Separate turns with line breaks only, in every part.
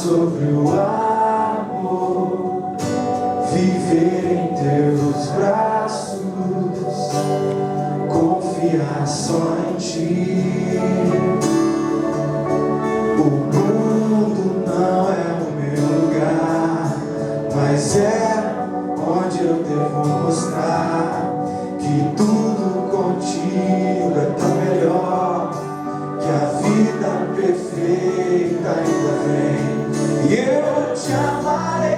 sobre o amor, viver em teus braços, confiar só em ti. O mundo não é o meu lugar, mas é onde eu devo mostrar que tudo contigo é tão melhor, que a vida perfeita ainda vem. E eu te amarei,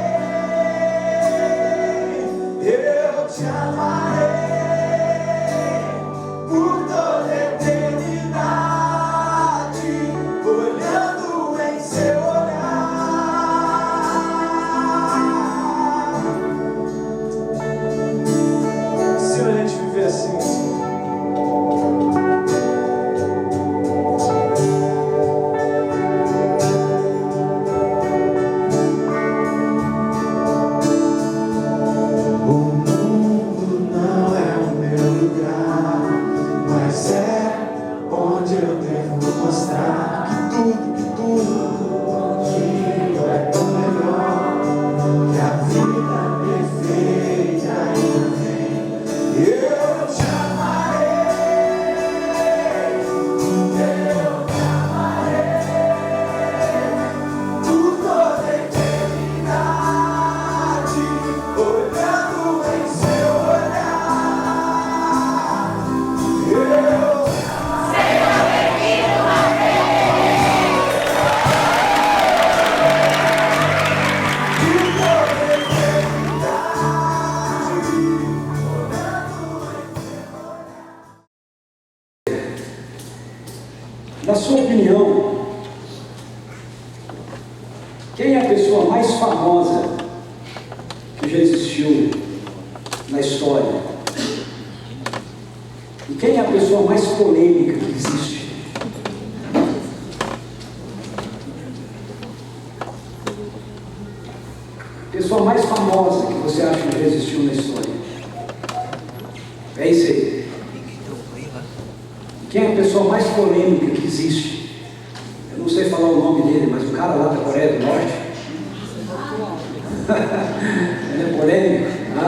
eu te amarei por toda a eternidade, olhando em seu olhar. Se a gente viver assim,
na sua opinião, quem é a pessoa mais famosa que já existiu na história? E quem é a pessoa mais polêmica que existe? A pessoa mais famosa que você acha que já existiu na história? É isso aí. Quem é a pessoa mais polêmica que existe? Eu não sei falar o nome dele, mas o cara lá da Coreia do Norte. Ele é polêmico, né?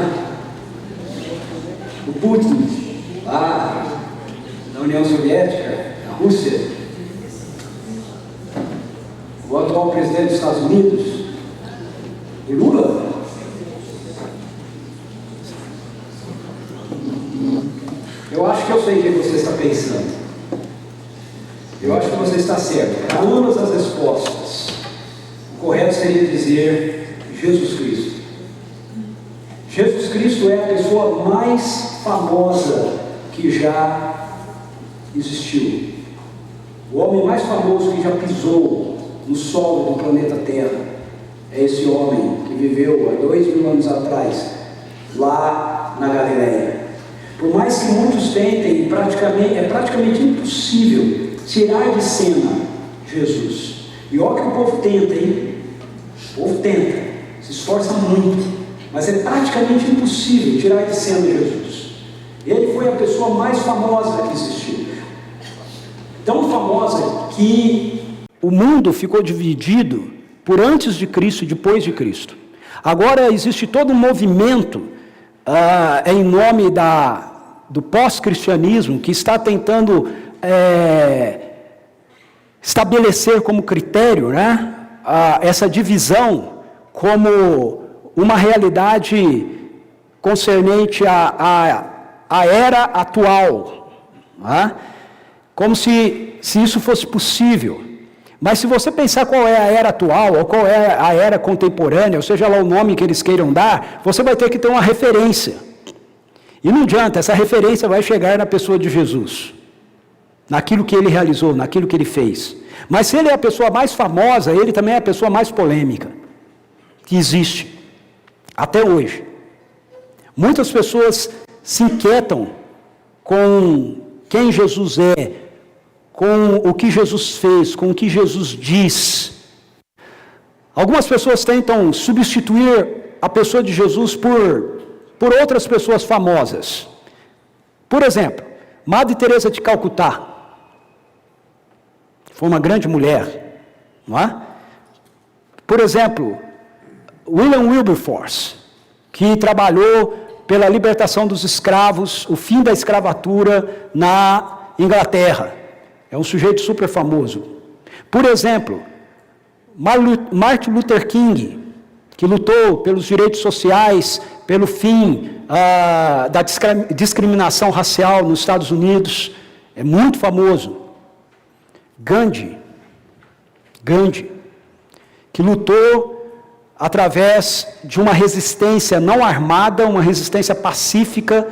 O Putin, lá da União Soviética, da Rússia. O atual presidente dos Estados Unidos, o Lula. Eu acho que eu sei o que você está pensando. Eu acho que você está certo. Para ambas as respostas, o correto seria dizer Jesus Cristo. Jesus Cristo é a pessoa mais famosa que já existiu. O homem mais famoso que já pisou no solo do planeta Terra é esse homem que viveu há 2000 anos atrás, lá na Galileia. Por mais que muitos tentem, é praticamente impossível tirar de cena Jesus. E olha que o povo tenta, hein? O povo tenta, se esforça muito, mas é praticamente impossível tirar de cena Jesus. Ele foi a pessoa mais famosa que existiu. Tão famosa que o mundo ficou dividido por antes de Cristo e depois de Cristo. Agora existe todo um movimento em nome do pós-cristianismo, que está tentando estabelecer como critério, né, essa divisão como uma realidade concernente à era atual, né, como se isso fosse possível. Mas se você pensar qual é a era atual, ou qual é a era contemporânea, ou seja lá o nome que eles queiram dar, você vai ter que ter uma referência. E não adianta, essa referência vai chegar na pessoa de Jesus, naquilo que ele realizou, naquilo que ele fez. Mas se ele é a pessoa mais famosa, ele também é a pessoa mais polêmica que existe, até hoje. Muitas pessoas se inquietam com quem Jesus é, com o que Jesus fez, com o que Jesus diz. Algumas pessoas tentam substituir a pessoa de Jesus por outras pessoas famosas. Por exemplo, Madre Teresa de Calcutá foi uma grande mulher, não é?
Por exemplo, William Wilberforce, que trabalhou pela libertação dos escravos, o fim da escravatura na Inglaterra. É um sujeito super famoso. Por exemplo, Martin Luther King, que lutou pelos direitos sociais, pelo fim da discriminação racial nos Estados Unidos, é muito famoso. Gandhi, que lutou através de uma resistência não armada, uma resistência pacífica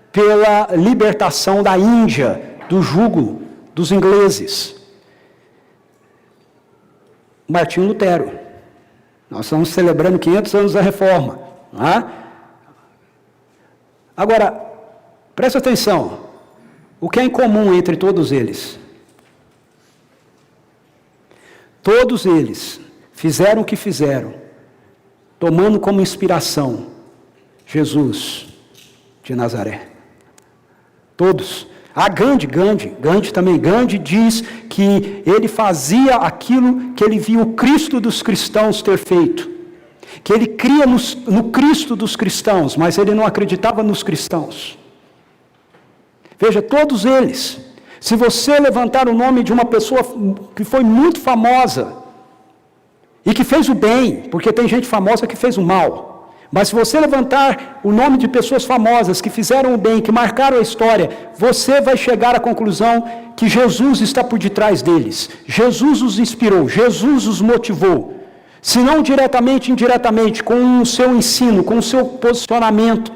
pela libertação da Índia, do jugo dos ingleses. Martinho Lutero. Nós estamos celebrando 500 anos da Reforma. Não é? Agora, preste atenção. O que é em comum entre todos eles? Todos eles fizeram o que fizeram, tomando como inspiração Jesus de Nazaré. Todos. Gandhi também. Gandhi diz que ele fazia aquilo que ele viu o Cristo dos cristãos ter feito. Que ele cria no Cristo dos cristãos, mas ele não acreditava nos cristãos. Veja, todos eles. Se você levantar o nome de uma pessoa que foi muito famosa e que fez o bem, porque tem gente famosa que fez o mal. Mas se você levantar o nome de pessoas famosas que fizeram o bem, que marcaram a história, você vai chegar à conclusão que Jesus está por detrás deles. Jesus os inspirou, Jesus os motivou. Se não diretamente, indiretamente, com o seu ensino, com o seu posicionamento.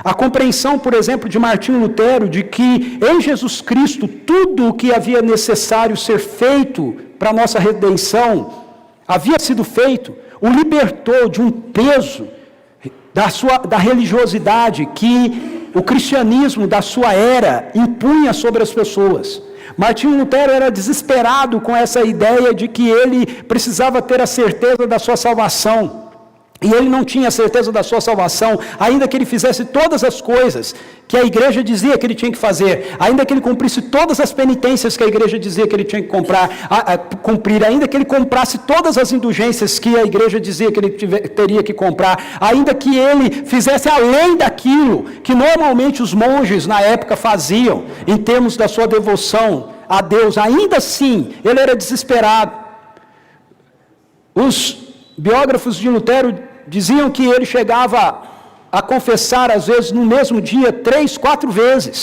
A compreensão, por exemplo, de Martinho Lutero, de que em Jesus Cristo, tudo o que havia necessário ser feito para a nossa redenção, havia sido feito, o libertou de um peso da religiosidade que o cristianismo da sua era impunha sobre as pessoas. Martinho Lutero era desesperado com essa ideia de que ele precisava ter a certeza da sua salvação. E ele não tinha certeza da sua salvação, ainda que ele fizesse todas as coisas que a igreja dizia que ele tinha que fazer, ainda que ele cumprisse todas as penitências que a igreja dizia que ele tinha que cumprir, ainda que ele comprasse todas as indulgências que a igreja dizia que ele teria que comprar, ainda que ele fizesse além daquilo que normalmente os monges na época faziam, em termos da sua devoção a Deus, ainda assim, ele era desesperado. Os biógrafos de Lutero diziam que ele chegava a confessar, às vezes, no mesmo dia, 3, 4 vezes.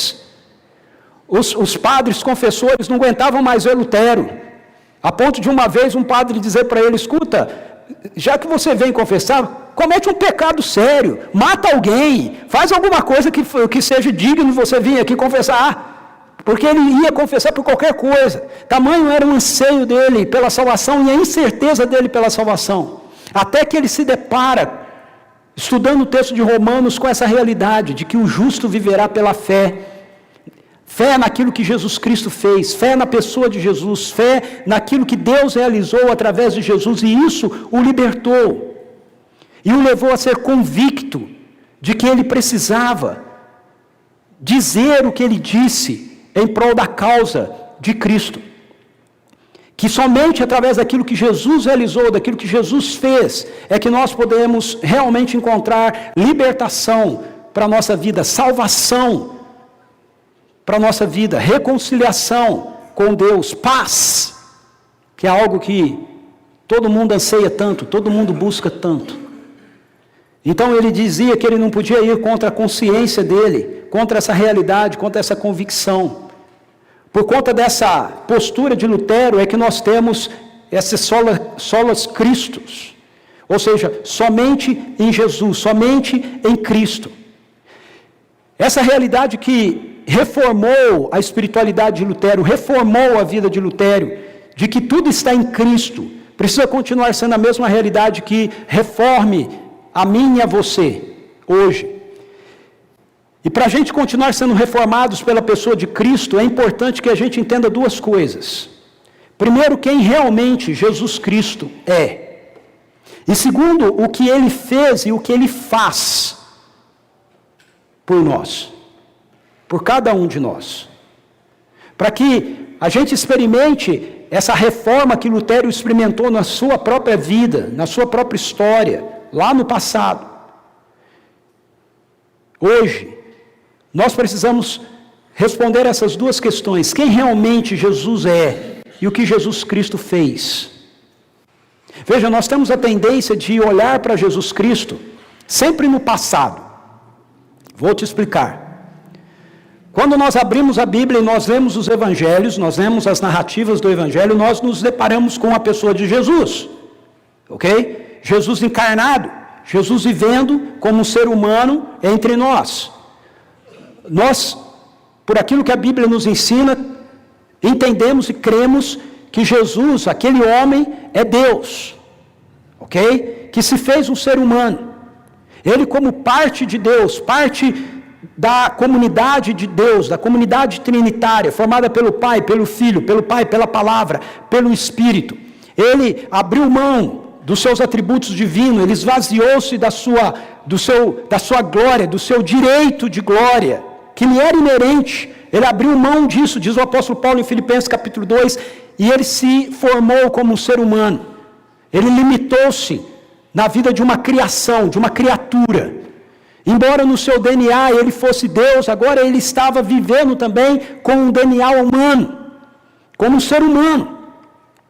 Os padres confessores não aguentavam mais ver Lutero, a ponto de uma vez um padre dizer para ele: escuta, já que você vem confessar, comete um pecado sério, mata alguém, faz alguma coisa que seja digno de você vir aqui confessar. Porque ele ia confessar por qualquer coisa. Tamanho era o anseio dele pela salvação e a incerteza dele pela salvação. Até que ele se depara, estudando o texto de Romanos, com essa realidade de que o justo viverá pela fé. Fé naquilo que Jesus Cristo fez, fé na pessoa de Jesus, fé naquilo que Deus realizou através de Jesus, e isso o libertou. E o levou a ser convicto de que ele precisava dizer o que ele disse em prol da causa de Cristo. Que somente através daquilo que Jesus realizou, daquilo que Jesus fez, é que nós podemos realmente encontrar libertação para a nossa vida, salvação para a nossa vida, reconciliação com Deus, paz, que é algo que todo mundo anseia tanto, todo mundo busca tanto. Então ele dizia que ele não podia ir contra a consciência dele, contra essa realidade, contra essa convicção. Por conta dessa postura de Lutero é que nós temos esses solas Christus, ou seja, somente em Jesus, somente em Cristo. Essa realidade que reformou a espiritualidade de Lutero, reformou a vida de Lutero, de que tudo está em Cristo, precisa continuar sendo a mesma realidade que reforme a mim e a você, hoje. E para a gente continuar sendo reformados pela pessoa de Cristo, é importante que a gente entenda duas coisas. Primeiro, quem realmente Jesus Cristo é. E segundo, o que Ele fez e o que Ele faz por nós, por cada um de nós. Para que a gente experimente essa reforma que Lutero experimentou na sua própria vida, na sua própria história, lá no passado. Hoje, nós precisamos responder essas duas questões: quem realmente Jesus é e o que Jesus Cristo fez. Veja, nós temos a tendência de olhar para Jesus Cristo sempre no passado. Vou te explicar. Quando nós abrimos a Bíblia e nós lemos os Evangelhos, nós lemos as narrativas do Evangelho, nós nos deparamos com a pessoa de Jesus, ok? Jesus encarnado, Jesus vivendo como um ser humano entre nós. Nós, por aquilo que a Bíblia nos ensina, entendemos e cremos que Jesus, aquele homem, é Deus, ok? Que se fez um ser humano. Ele, como parte de Deus, parte da comunidade de Deus, da comunidade trinitária, formada pelo Pai, pelo Filho, pelo Pai, pela Palavra, pelo Espírito. Ele abriu mão dos seus atributos divinos, ele esvaziou-se da sua glória, do seu direito de glória, que lhe era inerente. Ele abriu mão disso, diz o apóstolo Paulo em Filipenses capítulo 2, e ele se formou como um ser humano. Ele limitou-se na vida de uma criação, de uma criatura. Embora no seu DNA ele fosse Deus, agora ele estava vivendo também com um DNA humano, como um ser humano.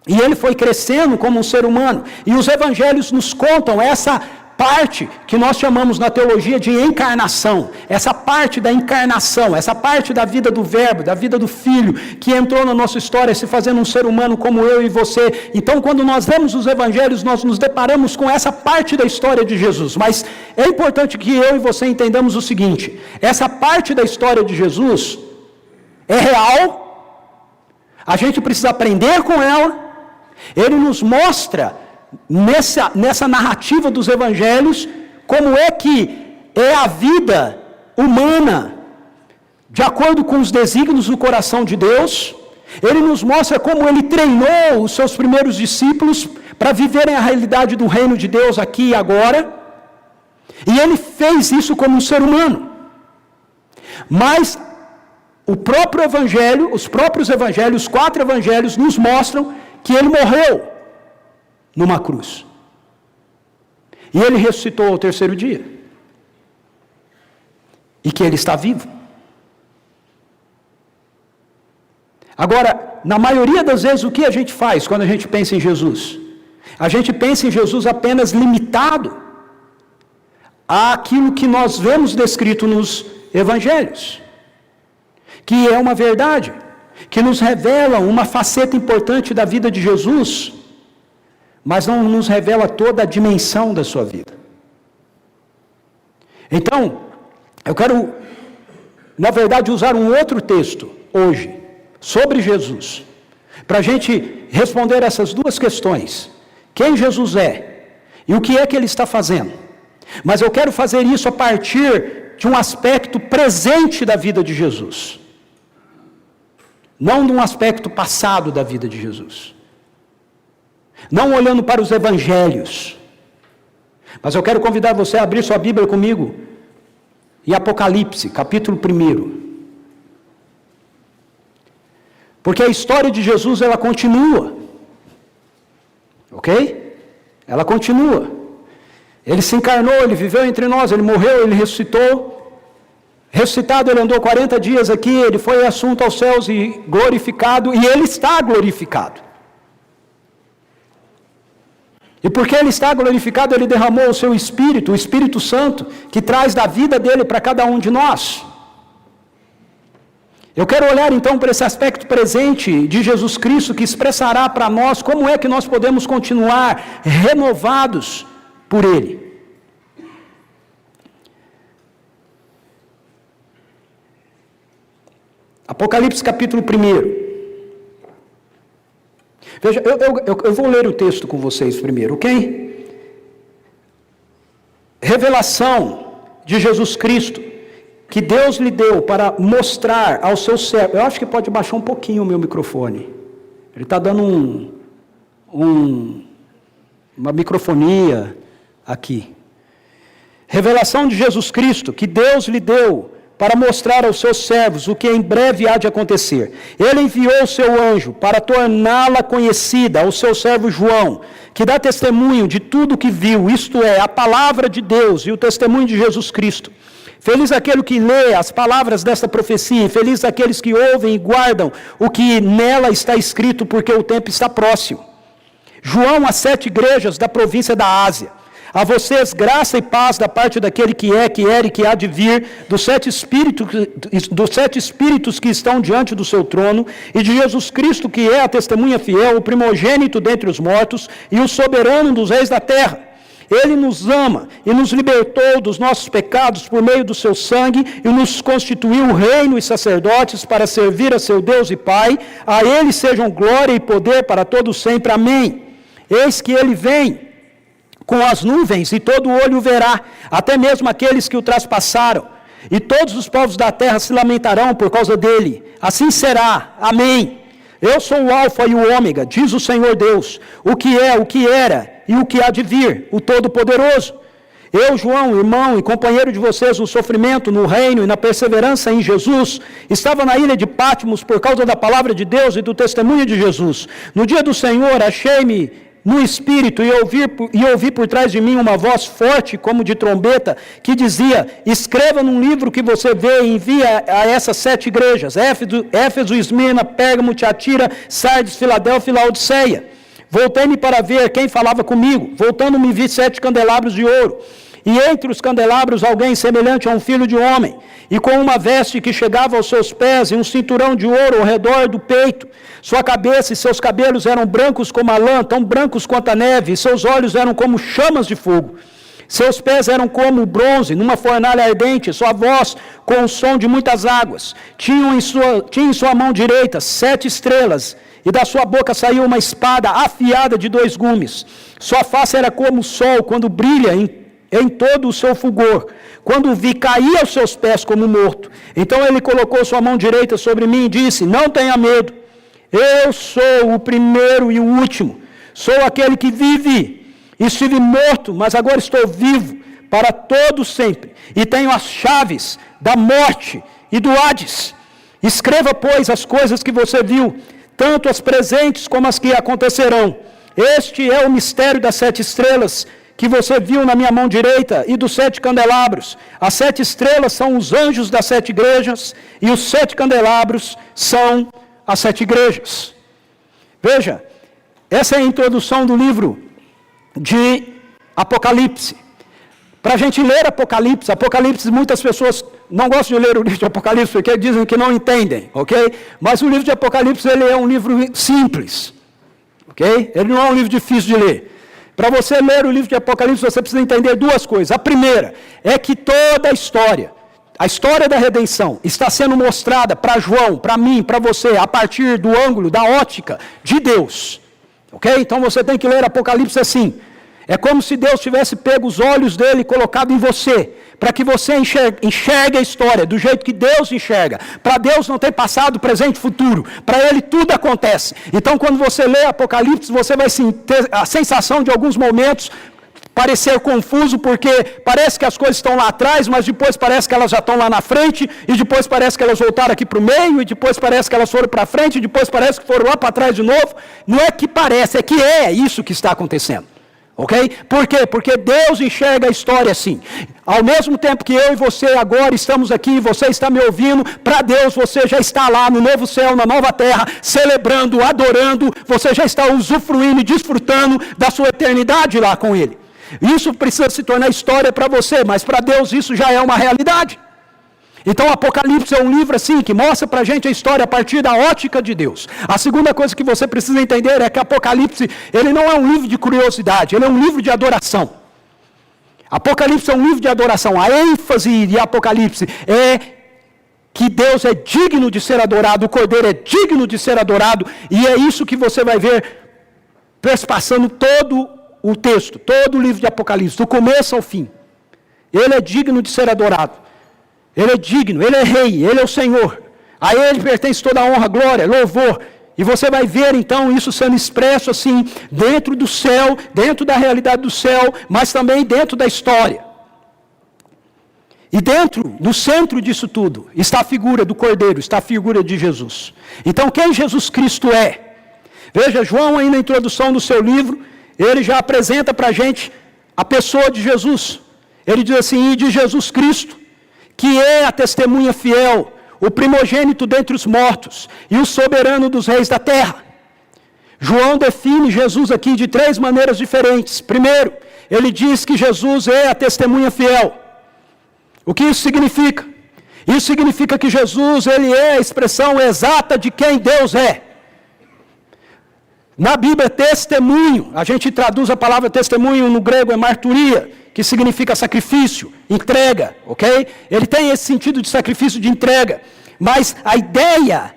E ele foi crescendo como um ser humano. E os evangelhos nos contam essa parte que nós chamamos na teologia de encarnação, essa parte da encarnação, essa parte da vida do Verbo, da vida do Filho, que entrou na nossa história se fazendo um ser humano como eu e você. Então, quando nós lemos os evangelhos, nós nos deparamos com essa parte da história de Jesus. Mas é importante que eu e você entendamos o seguinte: essa parte da história de Jesus é real, a gente precisa aprender com ela. Ele nos mostra nessa narrativa dos evangelhos como é que é a vida humana de acordo com os desígnios do coração de Deus. Ele nos mostra como ele treinou os seus primeiros discípulos para viverem a realidade do reino de Deus aqui e agora, e ele fez isso como um ser humano. Mas o próprio evangelho, os próprios evangelhos, os 4 evangelhos nos mostram que ele morreu numa cruz. E ele ressuscitou ao 3º dia. E que ele está vivo. Agora, na maioria das vezes, o que a gente faz quando a gente pensa em Jesus? A gente pensa em Jesus apenas limitado àquilo que nós vemos descrito nos evangelhos, que é uma verdade, que nos revela uma faceta importante da vida de Jesus, mas não nos revela toda a dimensão da sua vida. Então, eu quero, na verdade, usar um outro texto hoje, sobre Jesus, para a gente responder essas duas questões: quem Jesus é e o que é que ele está fazendo. Mas eu quero fazer isso a partir de um aspecto presente da vida de Jesus, não de um aspecto passado da vida de Jesus. Não olhando para os evangelhos, mas eu quero convidar você a abrir sua Bíblia comigo em Apocalipse, capítulo 1. Porque a história de Jesus, ela continua, ok? Ela continua. Ele se encarnou, ele viveu entre nós, ele morreu, ele ressuscitou. Ressuscitado, ele andou 40 dias aqui, ele foi assunto aos céus e glorificado, e ele está glorificado. E porque ele está glorificado, ele derramou o seu Espírito, o Espírito Santo, que traz da vida dele para cada um de nós. Eu quero olhar então para esse aspecto presente de Jesus Cristo, que expressará para nós como é que nós podemos continuar renovados por Ele. Apocalipse capítulo 1. Veja, eu vou ler o texto com vocês primeiro, ok? Revelação de Jesus Cristo, que Deus lhe deu para mostrar aos seus servos. Eu acho que pode baixar um pouquinho o meu microfone. Ele está dando uma microfonia aqui. Revelação de Jesus Cristo, que Deus lhe deu para mostrar aos seus servos o que em breve há de acontecer. Ele enviou o seu anjo para torná-la conhecida ao seu servo João, que dá testemunho de tudo o que viu, isto é, a palavra de Deus e o testemunho de Jesus Cristo. Feliz aquele que lê as palavras desta profecia, e feliz aqueles que ouvem e guardam o que nela está escrito, porque o tempo está próximo. João, às 7 igrejas da província da Ásia. A vocês graça e paz da parte daquele que é, que era e que há de vir, dos 7 espíritos que estão diante do seu trono, e de Jesus Cristo, que é a testemunha fiel, o primogênito dentre os mortos, e o soberano dos reis da terra. Ele nos ama e nos libertou dos nossos pecados por meio do seu sangue e nos constituiu reino e sacerdotes para servir a seu Deus e Pai. A ele sejam glória e poder para todos sempre. Amém. Eis que ele vem com as nuvens e todo olho o verá, até mesmo aqueles que o traspassaram. E todos os povos da terra se lamentarão por causa dele. Assim será. Amém. Eu sou o Alfa e o Ômega, diz o Senhor Deus, o que é, o que era e o que há de vir, o Todo-Poderoso. Eu, João, irmão e companheiro de vocês no sofrimento, no reino e na perseverança em Jesus, estava na ilha de Patmos por causa da palavra de Deus e do testemunho de Jesus. No dia do Senhor, achei-me no Espírito e ouvi por trás de mim uma voz forte como de trombeta que dizia: escreva num livro que você vê e envia a essas 7 igrejas, Éfeso, Esmirna, Pérgamo, Tiatira, Sardes, Filadélfia e Laodiceia. Voltei-me para ver quem falava comigo. Voltando-me vi 7 candelabros de ouro. E entre os candelabros alguém semelhante a um filho de homem, e com uma veste que chegava aos seus pés e um cinturão de ouro ao redor do peito. Sua cabeça e seus cabelos eram brancos como a lã, tão brancos quanto a neve, e seus olhos eram como chamas de fogo. Seus pés eram como bronze numa fornalha ardente, sua voz com o som de muitas águas. Tinha em sua mão direita 7 estrelas, e da sua boca saiu uma espada afiada de 2 gumes. Sua face era como o sol quando brilha em todo o seu fulgor. Quando o vi, caí aos seus pés como morto. Então ele colocou sua mão direita sobre mim e disse: não tenha medo, eu sou o primeiro e o último, sou aquele que vive. Estive morto, mas agora estou vivo para todo sempre, e tenho as chaves da morte e do Hades. Escreva, pois, as coisas que você viu, tanto as presentes como as que acontecerão. Este é o mistério das 7 estrelas que você viu na minha mão direita e dos 7 candelabros. As 7 estrelas são os anjos das 7 igrejas e os 7 candelabros são as 7 igrejas. Veja, essa é a introdução do livro de Apocalipse. Para a gente ler Apocalipse, muitas pessoas não gostam de ler o livro de Apocalipse porque dizem que não entendem, ok? Mas o livro de Apocalipse, ele é um livro simples, ok? Ele não é um livro difícil de ler. Para você ler o livro de Apocalipse, você precisa entender 2 coisas. A primeira é que toda a história da redenção, está sendo mostrada para João, para mim, para você, a partir do ângulo, da ótica de Deus, ok? Então você tem que ler Apocalipse assim. É como se Deus tivesse pego os olhos dele e colocado em você, para que você enxergue a história do jeito que Deus enxerga. Para Deus não tem passado, presente e futuro. Para Ele tudo acontece. Então quando você lê Apocalipse, você vai ter a sensação de alguns momentos parecer confuso, porque parece que as coisas estão lá atrás, mas depois parece que elas já estão lá na frente, e depois parece que elas voltaram aqui para o meio, e depois parece que elas foram para frente, e depois parece que foram lá para trás de novo. Não é que parece, é que é isso que está acontecendo. Ok? Por quê? Porque Deus enxerga a história assim. Ao mesmo tempo que eu e você agora estamos aqui, você está me ouvindo, para Deus você já está lá no novo céu, na nova terra, celebrando, adorando, você já está usufruindo e desfrutando da sua eternidade lá com Ele. Isso precisa se tornar história para você, mas para Deus isso já é uma realidade. Então Apocalipse é um livro assim que mostra para a gente a história a partir da ótica de Deus. A segunda coisa que você precisa entender é que Apocalipse, ele não é um livro de curiosidade, ele é um livro de adoração. Apocalipse é um livro de adoração. A ênfase de Apocalipse é que Deus é digno de ser adorado, o Cordeiro é digno de ser adorado, e é isso que você vai ver perspassando todo o texto, todo o livro de Apocalipse, do começo ao fim. Ele é digno de ser adorado. Ele é digno, Ele é rei, Ele é o Senhor. A Ele pertence toda a honra, glória, louvor. E você vai ver então isso sendo expresso assim, dentro do céu, dentro da realidade do céu, mas também dentro da história. E dentro, no centro disso tudo, está a figura do Cordeiro, está a figura de Jesus. Então, quem Jesus Cristo é? Veja, João, aí na introdução do seu livro, ele já apresenta para a gente a pessoa de Jesus. Ele diz assim: e de Jesus Cristo, que é a testemunha fiel, o primogênito dentre os mortos e o soberano dos reis da terra. João define Jesus aqui de 3 maneiras diferentes. Primeiro, ele diz que Jesus é a testemunha fiel. O que isso significa? Isso significa que Jesus, ele é a expressão exata de quem Deus é. Na Bíblia, testemunho, a gente traduz a palavra testemunho no grego é marturia, que significa sacrifício, entrega, ok? Ele tem esse sentido de sacrifício, de entrega. Mas a ideia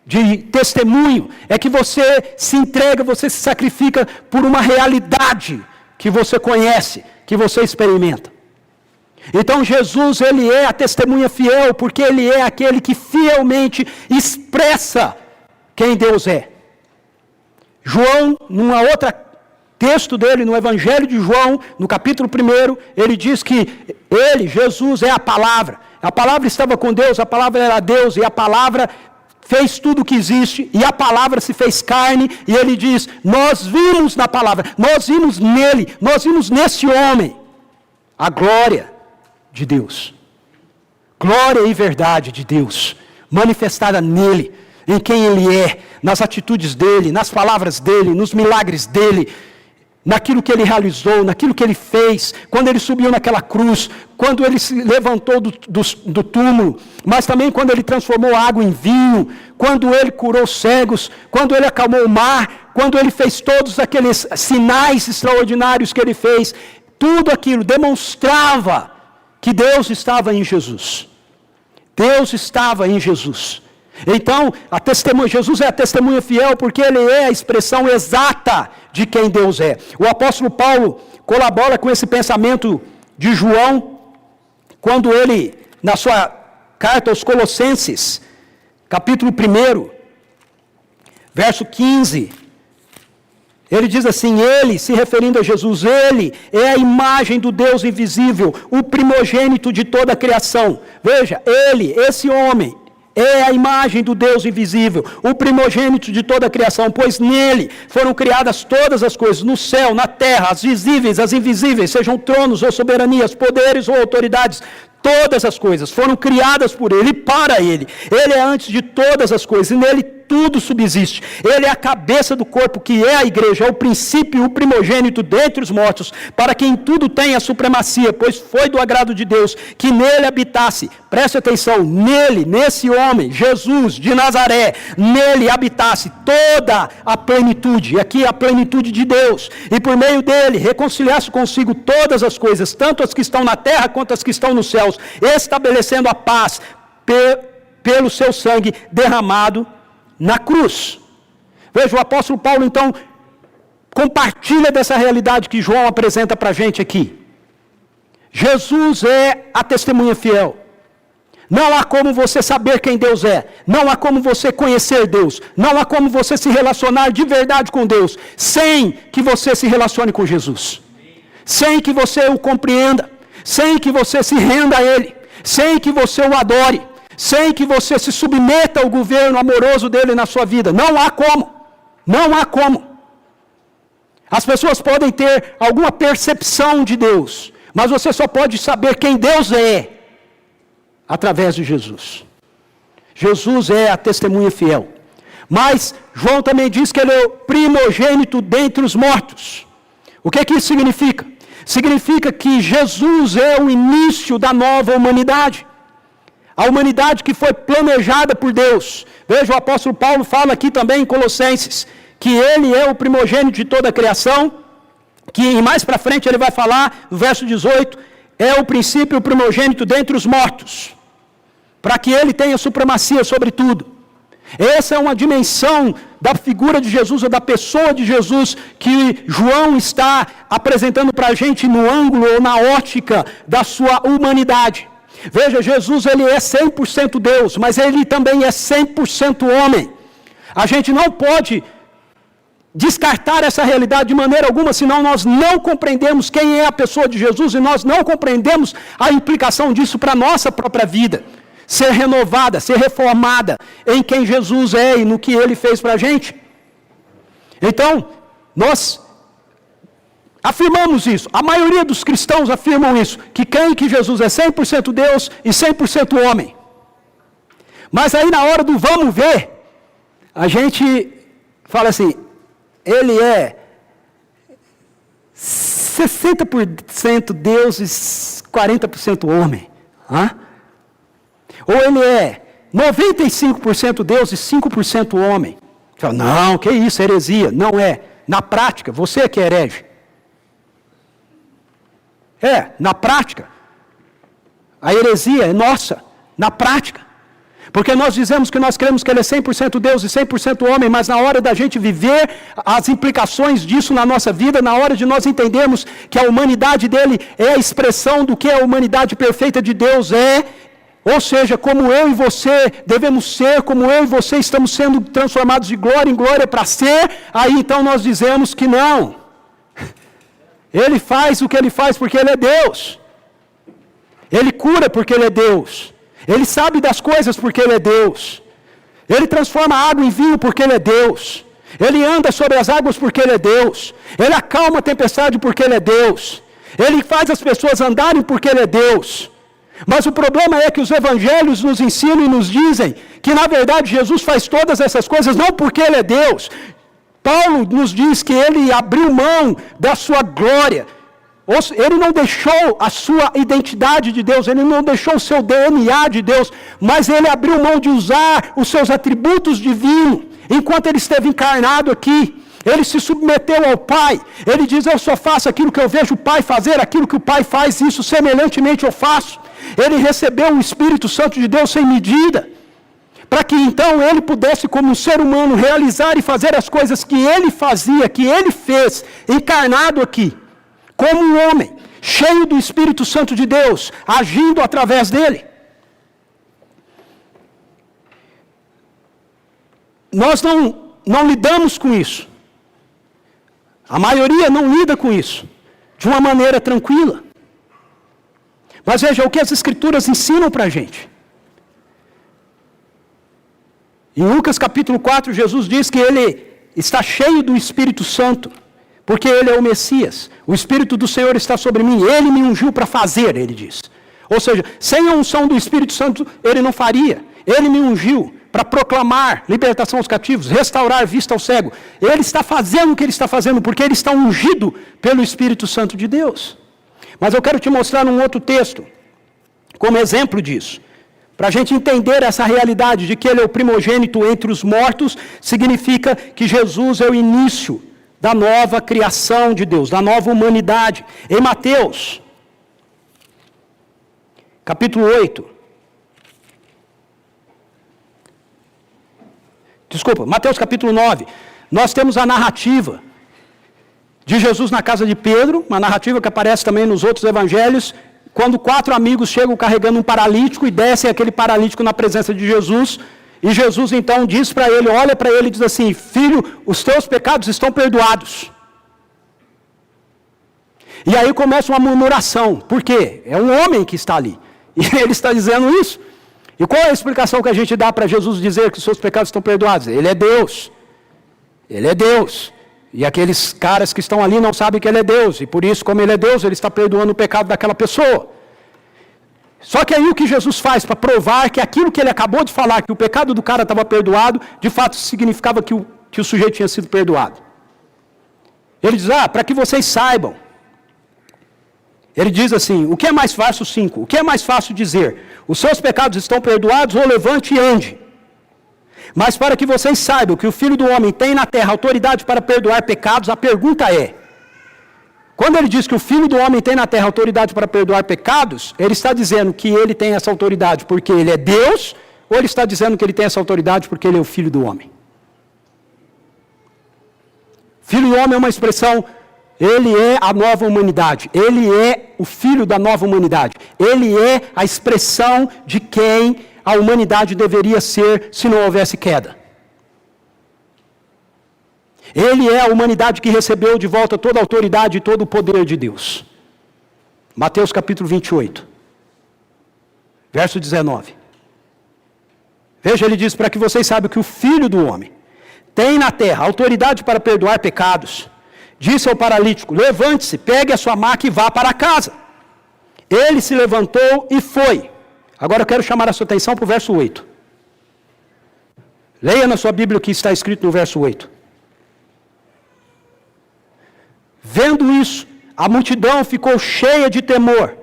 de testemunho é que você se entrega, você se sacrifica por uma realidade que você conhece, que você experimenta. Então Jesus, ele é a testemunha fiel, porque ele é aquele que fielmente expressa quem Deus é. João, numa outra texto dele, no Evangelho de João, no capítulo 1, ele diz que ele, Jesus, é a palavra estava com Deus, a palavra era Deus, e a palavra fez tudo o que existe, e a palavra se fez carne, e ele diz, nós vimos na palavra, nós vimos nele, nós vimos nesse homem, a glória de Deus, glória e verdade de Deus, manifestada nele, em quem ele é, nas atitudes dele, nas palavras dele, nos milagres dele, naquilo que ele realizou, naquilo que ele fez, quando ele subiu naquela cruz, quando ele se levantou do túmulo, mas também quando ele transformou a água em vinho, quando ele curou cegos, quando ele acalmou o mar, quando ele fez todos aqueles sinais extraordinários que ele fez, tudo aquilo demonstrava que Deus estava em Jesus. Deus estava em Jesus. Então, Jesus é a testemunha fiel porque ele é a expressão exata de quem Deus é. O apóstolo Paulo colabora com esse pensamento de João, quando ele, na sua carta aos Colossenses, capítulo 1, verso 15, ele diz assim, ele, se referindo a Jesus, ele é a imagem do Deus invisível, o primogênito de toda a criação. Veja, ele, esse homem, é a imagem do Deus invisível, o primogênito de toda a criação, pois nele foram criadas todas as coisas, no céu, na terra, as visíveis, as invisíveis, sejam tronos ou soberanias, poderes ou autoridades, todas as coisas foram criadas por ele e para ele. Ele é antes de todas as coisas e nele tudo subsiste. Ele é a cabeça do corpo que é a igreja, é o princípio e o primogênito dentre os mortos, para que em tudo tenha supremacia, pois foi do agrado de Deus que nele habitasse. Preste atenção, nele, nesse homem, Jesus de Nazaré, nele habitasse toda a plenitude, e aqui a plenitude de Deus, e por meio dele reconciliasse consigo todas as coisas, tanto as que estão na terra quanto as que estão nos céus, estabelecendo a paz pelo seu sangue derramado na cruz. Veja, o apóstolo Paulo então compartilha dessa realidade que João apresenta para a gente aqui. Jesus é a testemunha fiel. Não há como você saber quem Deus é. Não há como você conhecer Deus. Não há como você se relacionar de verdade com Deus sem que você se relacione com Jesus. Sem que você o compreenda. Sem que você se renda a Ele. Sem que você o adore. Sem que você se submeta ao governo amoroso dele na sua vida. Não há como. Não há como. As pessoas podem ter alguma percepção de Deus, mas você só pode saber quem Deus é através de Jesus. Jesus é a testemunha fiel. Mas João também diz que ele é o primogênito dentre os mortos. O que é que isso significa? Significa que Jesus é o início da nova humanidade. A humanidade que foi planejada por Deus. Veja, o apóstolo Paulo fala aqui também em Colossenses, que ele é o primogênito de toda a criação, que mais para frente ele vai falar, no verso 18, é o princípio, o primogênito dentre os mortos, para que ele tenha supremacia sobre tudo. Essa é uma dimensão da figura de Jesus, ou da pessoa de Jesus, que João está apresentando para a gente no ângulo ou na ótica da sua humanidade. Veja, Jesus ele é 100% Deus, mas ele também é 100% homem. A gente não pode descartar essa realidade de maneira alguma, senão nós não compreendemos quem é a pessoa de Jesus e nós não compreendemos a implicação disso para a nossa própria vida. Ser renovada, ser reformada em quem Jesus é e no que Ele fez para a gente. Então, nós afirmamos isso, a maioria dos cristãos afirmam isso, que creem que Jesus é 100% Deus e 100% homem. Mas aí na hora do vamos ver, a gente fala assim, Ele é 60% Deus e 40% homem. Ou Ele é 95% Deus e 5% homem. Fala, não, que isso, heresia. Não é. Na prática, você é que é herege. Na prática. A heresia é nossa, na prática. Porque nós dizemos que nós cremos que Ele é 100% Deus e 100% homem, mas na hora da gente viver as implicações disso na nossa vida, na hora de nós entendermos que a humanidade dele é a expressão do que a humanidade perfeita de Deus é, ou seja, como eu e você devemos ser, como eu e você estamos sendo transformados de glória em glória para ser, aí então nós dizemos que não. Ele faz o que Ele faz porque Ele é Deus. Ele cura porque Ele é Deus. Ele sabe das coisas porque Ele é Deus. Ele transforma a água em vinho porque Ele é Deus. Ele anda sobre as águas porque Ele é Deus. Ele acalma a tempestade porque Ele é Deus. Ele faz as pessoas andarem porque Ele é Deus. Mas o problema é que os evangelhos nos ensinam e nos dizem que na verdade Jesus faz todas essas coisas não porque Ele é Deus. Paulo nos diz que Ele abriu mão da sua glória. Ele não deixou a sua identidade de Deus, Ele não deixou o seu DNA de Deus, mas Ele abriu mão de usar os seus atributos divinos, enquanto Ele esteve encarnado aqui. Ele se submeteu ao Pai, Ele diz, eu só faço aquilo que eu vejo o Pai fazer, aquilo que o Pai faz, isso semelhantemente eu faço. Ele recebeu o Espírito Santo de Deus sem medida, para que então Ele pudesse, como um ser humano, realizar e fazer as coisas que Ele fazia, que Ele fez, encarnado aqui. Como um homem, cheio do Espírito Santo de Deus, agindo através dele. Nós não lidamos com isso. A maioria não lida com isso de uma maneira tranquila. Mas veja o que as Escrituras ensinam para a gente. Em Lucas capítulo 4, Jesus diz que Ele está cheio do Espírito Santo, porque Ele é o Messias. O Espírito do Senhor está sobre mim, Ele me ungiu para fazer, Ele diz. Ou seja, sem a unção do Espírito Santo, Ele não faria. Ele me ungiu para proclamar libertação aos cativos, restaurar vista ao cego. Ele está fazendo o que Ele está fazendo, porque Ele está ungido pelo Espírito Santo de Deus. Mas eu quero te mostrar um outro texto, como exemplo disso. Para a gente entender essa realidade de que Ele é o primogênito entre os mortos, significa que Jesus é o início da nova criação de Deus, da nova humanidade. Em Mateus, capítulo 8. Mateus capítulo 9. Nós temos a narrativa de Jesus na casa de Pedro, uma narrativa que aparece também nos outros evangelhos, quando 4 amigos chegam carregando um paralítico e descem aquele paralítico na presença de Jesus. E Jesus então diz para ele, olha para ele e diz assim, filho, os teus pecados estão perdoados. E aí começa uma murmuração. Por quê? É um homem que está ali. E ele está dizendo isso. E qual é a explicação que a gente dá para Jesus dizer que os seus pecados estão perdoados? Ele é Deus. Ele é Deus. E aqueles caras que estão ali não sabem que Ele é Deus. E por isso, como Ele é Deus, Ele está perdoando o pecado daquela pessoa. Só que aí o que Jesus faz para provar que aquilo que Ele acabou de falar, que o pecado do cara estava perdoado, de fato significava que o sujeito tinha sido perdoado. Ele diz, para que vocês saibam. Ele diz assim, o que é mais fácil, 5, o que é mais fácil dizer? Os seus pecados estão perdoados, ou levante e ande. Mas para que vocês saibam que o Filho do Homem tem na terra autoridade para perdoar pecados, a pergunta é, quando ele diz que o Filho do Homem tem na terra autoridade para perdoar pecados, ele está dizendo que ele tem essa autoridade porque ele é Deus, ou ele está dizendo que ele tem essa autoridade porque ele é o Filho do Homem? Filho do Homem é uma expressão, ele é a nova humanidade, ele é o Filho da nova humanidade, ele é a expressão de quem a humanidade deveria ser se não houvesse queda. Ele é a humanidade que recebeu de volta toda a autoridade e todo o poder de Deus. Mateus capítulo 28, verso 19. Veja, ele diz, para que vocês saibam que o Filho do Homem tem na terra autoridade para perdoar pecados. Disse ao paralítico, levante-se, pegue a sua maca e vá para casa. Ele se levantou e foi. Agora eu quero chamar a sua atenção para o verso 8. Leia na sua Bíblia o que está escrito no verso 8. Vendo isso, a multidão ficou cheia de temor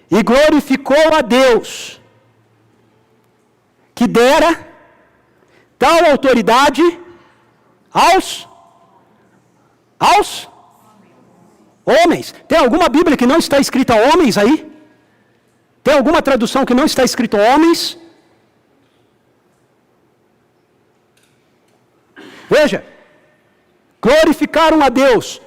e glorificou a Deus, que dera tal autoridade aos homens. Tem alguma Bíblia que não está escrita homens aí? Tem alguma tradução que não está escrito homens? Veja, glorificaram a Deus,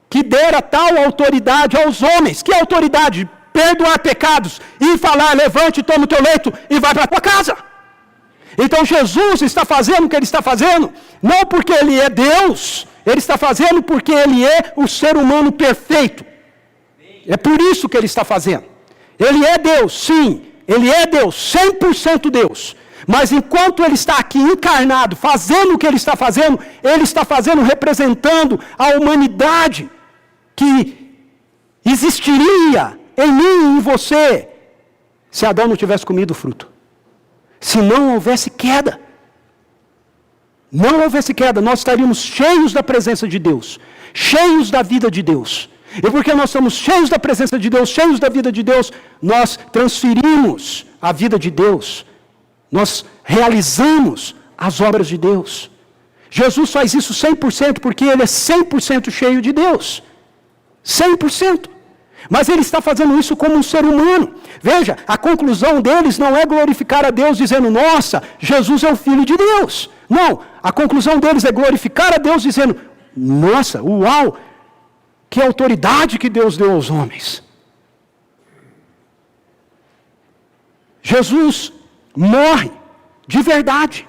que dera tal autoridade aos homens. Que autoridade? Perdoar pecados e falar, levante, toma o teu leito e vai para a tua casa. Então Jesus está fazendo o que Ele está fazendo, não porque Ele é Deus, Ele está fazendo porque Ele é o ser humano perfeito. É por isso que Ele está fazendo. Ele é Deus, sim, Ele é Deus, 100% Deus. Mas enquanto Ele está aqui encarnado, fazendo o que Ele está fazendo representando a humanidade que existiria em mim e em você, se Adão não tivesse comido o fruto. Se não houvesse queda. Não houvesse queda, nós estaríamos cheios da presença de Deus, cheios da vida de Deus. E porque nós somos cheios da presença de Deus, cheios da vida de Deus, nós transferimos a vida de Deus. Nós realizamos as obras de Deus. Jesus faz isso 100% porque Ele é 100% cheio de Deus. 100%. Mas Ele está fazendo isso como um ser humano. Veja, a conclusão deles não é glorificar a Deus dizendo, nossa, Jesus é o Filho de Deus. Não, a conclusão deles é glorificar a Deus dizendo, nossa, uau, que autoridade que Deus deu aos homens. Jesus morre de verdade.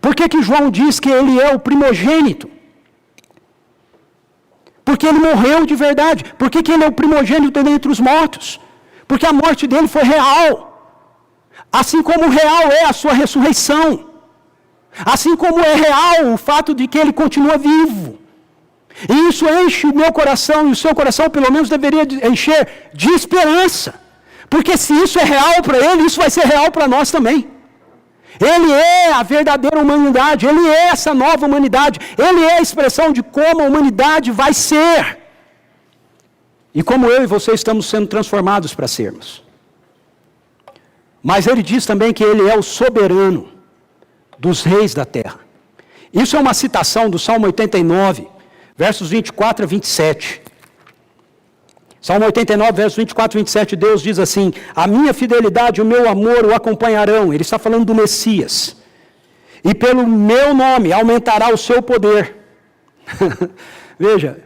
Por que João diz que Ele é o primogênito? Porque Ele morreu de verdade. Por que Ele é o primogênito dentre os mortos? Porque a morte dele foi real. Assim como real é a sua ressurreição. Assim como é real o fato de que Ele continua vivo. E isso enche o meu coração, e o seu coração pelo menos deveria encher de esperança. Porque se isso é real para Ele, isso vai ser real para nós também. Ele é a verdadeira humanidade, Ele é essa nova humanidade, Ele é a expressão de como a humanidade vai ser. E como eu e você estamos sendo transformados para sermos. Mas Ele diz também que Ele é o soberano dos reis da terra. Isso é uma citação do Salmo 89, versos 24 a 27. Salmo 89, versos 24 e 27, Deus diz assim, a minha fidelidade e o meu amor o acompanharão. Ele está falando do Messias. E pelo meu nome aumentará o seu poder. Veja,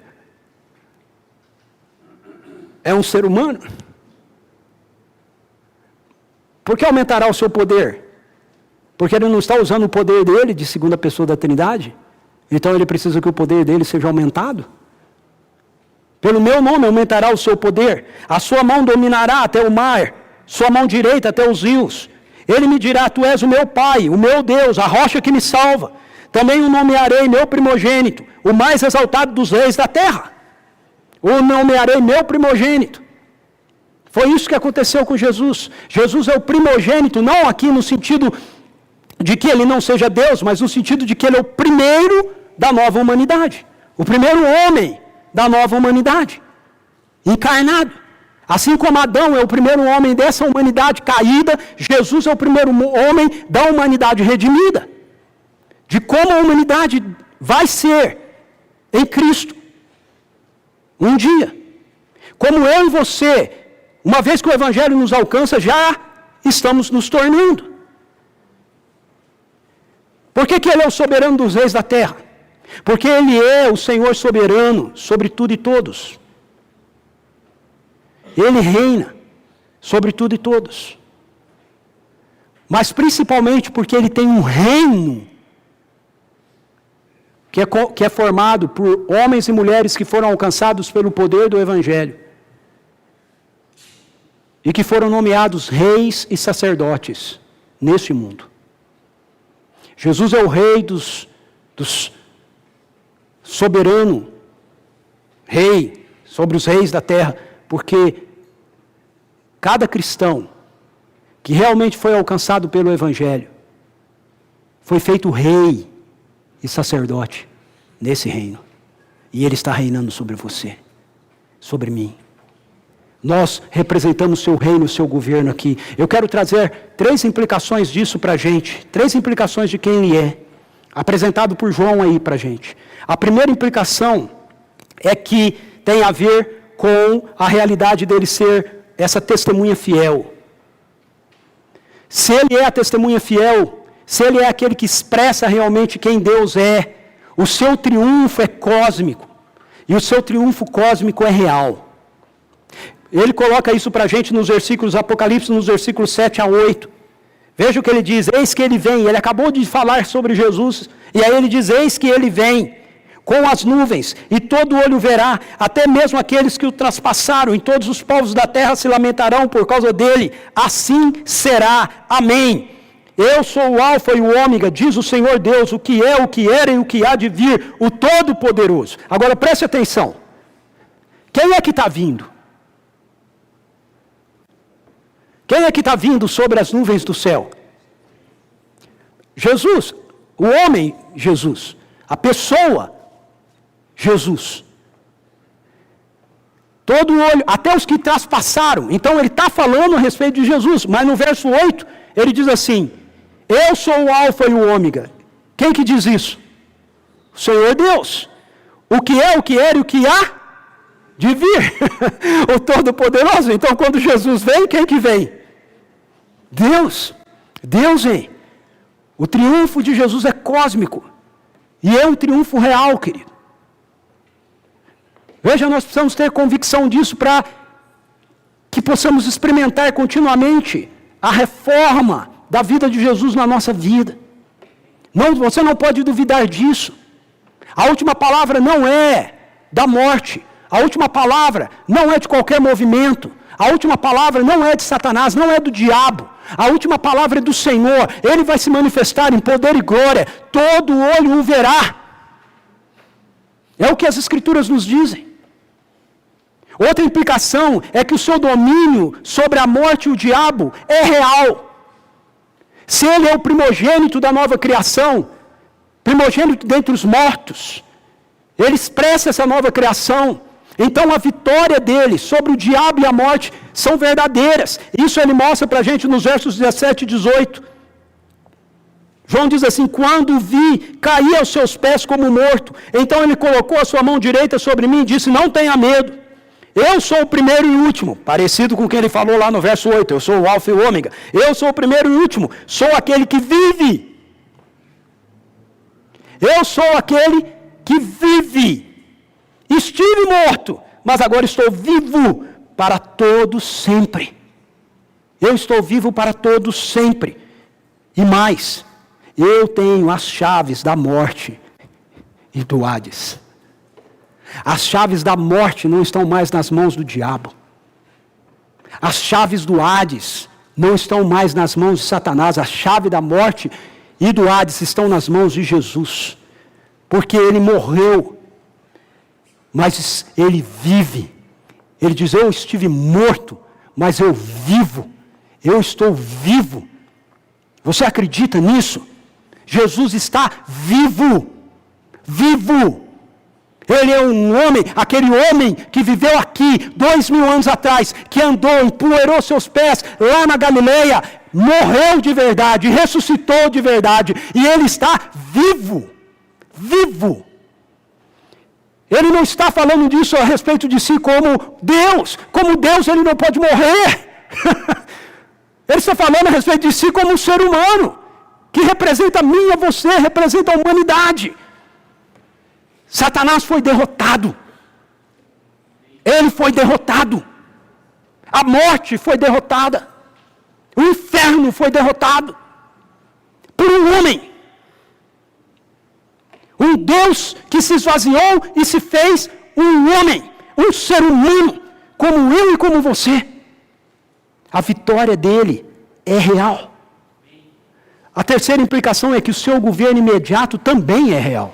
é um ser humano. Por que aumentará o seu poder? Porque ele não está usando o poder dele de segunda pessoa da Trindade. Então ele precisa que o poder dele seja aumentado. Pelo meu nome aumentará o seu poder. A sua mão dominará até o mar. Sua mão direita até os rios. Ele me dirá, tu és o meu Pai, o meu Deus, a rocha que me salva. Também o nomearei meu primogênito, o mais exaltado dos reis da terra. O nomearei meu primogênito. Foi isso que aconteceu com Jesus. Jesus é o primogênito, não aqui no sentido de que ele não seja Deus, mas no sentido de que ele é o primeiro da nova humanidade. O primeiro homem da nova humanidade, encarnado. Assim como Adão é o primeiro homem dessa humanidade caída, Jesus é o primeiro homem da humanidade redimida. De como a humanidade vai ser em Cristo. Um dia. Como eu e você, uma vez que o Evangelho nos alcança, já estamos nos tornando. Por que Ele é o soberano dos reis da terra? Porque Ele é o Senhor soberano sobre tudo e todos. Ele reina sobre tudo e todos. Mas principalmente porque Ele tem um reino que é formado por homens e mulheres que foram alcançados pelo poder do Evangelho e que foram nomeados reis e sacerdotes neste mundo. Jesus é o rei dos soberano, rei sobre os reis da terra, porque cada cristão que realmente foi alcançado pelo Evangelho foi feito rei e sacerdote nesse reino. E Ele está reinando sobre você, sobre mim. Nós representamos o seu reino, o seu governo aqui. Eu quero trazer 3 implicações disso para a gente. 3 implicações de quem Ele é. Apresentado por João aí para a gente. A primeira implicação é que tem a ver com a realidade dele ser essa testemunha fiel. Se Ele é a testemunha fiel, se Ele é aquele que expressa realmente quem Deus é, o seu triunfo é cósmico. E o seu triunfo cósmico é real. Ele coloca isso para a gente nos versículos Apocalipse, nos versículos 7 a 8. Veja o que ele diz, eis que ele vem. Ele acabou de falar sobre Jesus, e aí ele diz, eis que ele vem com as nuvens, e todo olho verá, até mesmo aqueles que o traspassaram, e todos os povos da terra se lamentarão por causa dele. Assim será. Amém. Eu sou o Alfa e o Ômega, diz o Senhor Deus, o que é, o que era e o que há de vir, o Todo-Poderoso. Agora preste atenção. Quem é que está vindo? Quem é que está vindo sobre as nuvens do céu? Jesus, o homem Jesus, a pessoa Jesus. Todo olho, até os que traspassaram. Então ele está falando a respeito de Jesus, mas no verso 8 ele diz assim, eu sou o Alfa e o Ômega. Quem que diz isso? O Senhor Deus. O que é, o que era e o que há de vir. O Todo-Poderoso. Então quando Jesus vem, quem que vem? Deus. Deus vem. O triunfo de Jesus é cósmico. E é um triunfo real, querido. Veja, nós precisamos ter convicção disso para que possamos experimentar continuamente a reforma da vida de Jesus na nossa vida. Não, você não pode duvidar disso. A última palavra não é da morte. A última palavra não é de qualquer movimento. A última palavra não é de Satanás, não é do diabo. A última palavra é do Senhor. Ele vai se manifestar em poder e glória. Todo olho o verá. É o que as Escrituras nos dizem. Outra implicação é que o seu domínio sobre a morte e o diabo é real. Se ele é o primogênito da nova criação, primogênito dentre os mortos, ele expressa essa nova criação. Então a vitória dele sobre o diabo e a morte são verdadeiras. Isso ele mostra para a gente nos versos 17 e 18. João diz assim, quando vi, caí aos seus pés como morto. Então ele colocou a sua mão direita sobre mim e disse, não tenha medo. Eu sou o primeiro e último, parecido com o que ele falou lá no verso 8, eu sou o Alfa e o Ômega. Eu sou o primeiro e último, sou aquele que vive. Eu sou aquele que vive. Estive morto, mas agora estou vivo para todos sempre. Eu estou vivo para todos sempre. E mais, eu tenho as chaves da morte e do Hades. As chaves da morte não estão mais nas mãos do diabo. As chaves do Hades não estão mais nas mãos de Satanás. A chave da morte e do Hades estão nas mãos de Jesus. Porque ele morreu, mas ele vive. Ele diz, eu estive morto, mas eu vivo. Eu estou vivo. Você acredita nisso? Jesus está vivo. Vivo. Ele é um homem, aquele homem que viveu aqui 2000 anos atrás, que andou, empoeirou seus pés lá na Galileia, morreu de verdade, ressuscitou de verdade, e ele está vivo, vivo. Ele não está falando disso a respeito de si como Deus ele não pode morrer. Ele está falando a respeito de si como um ser humano, que representa a mim e a você, representa a humanidade. Satanás foi derrotado. Ele foi derrotado. A morte foi derrotada. O inferno foi derrotado por um homem. Um Deus que se esvaziou e se fez um homem, um ser humano, como eu e como você. A vitória dele é real. A terceira implicação é que o seu governo imediato também é real.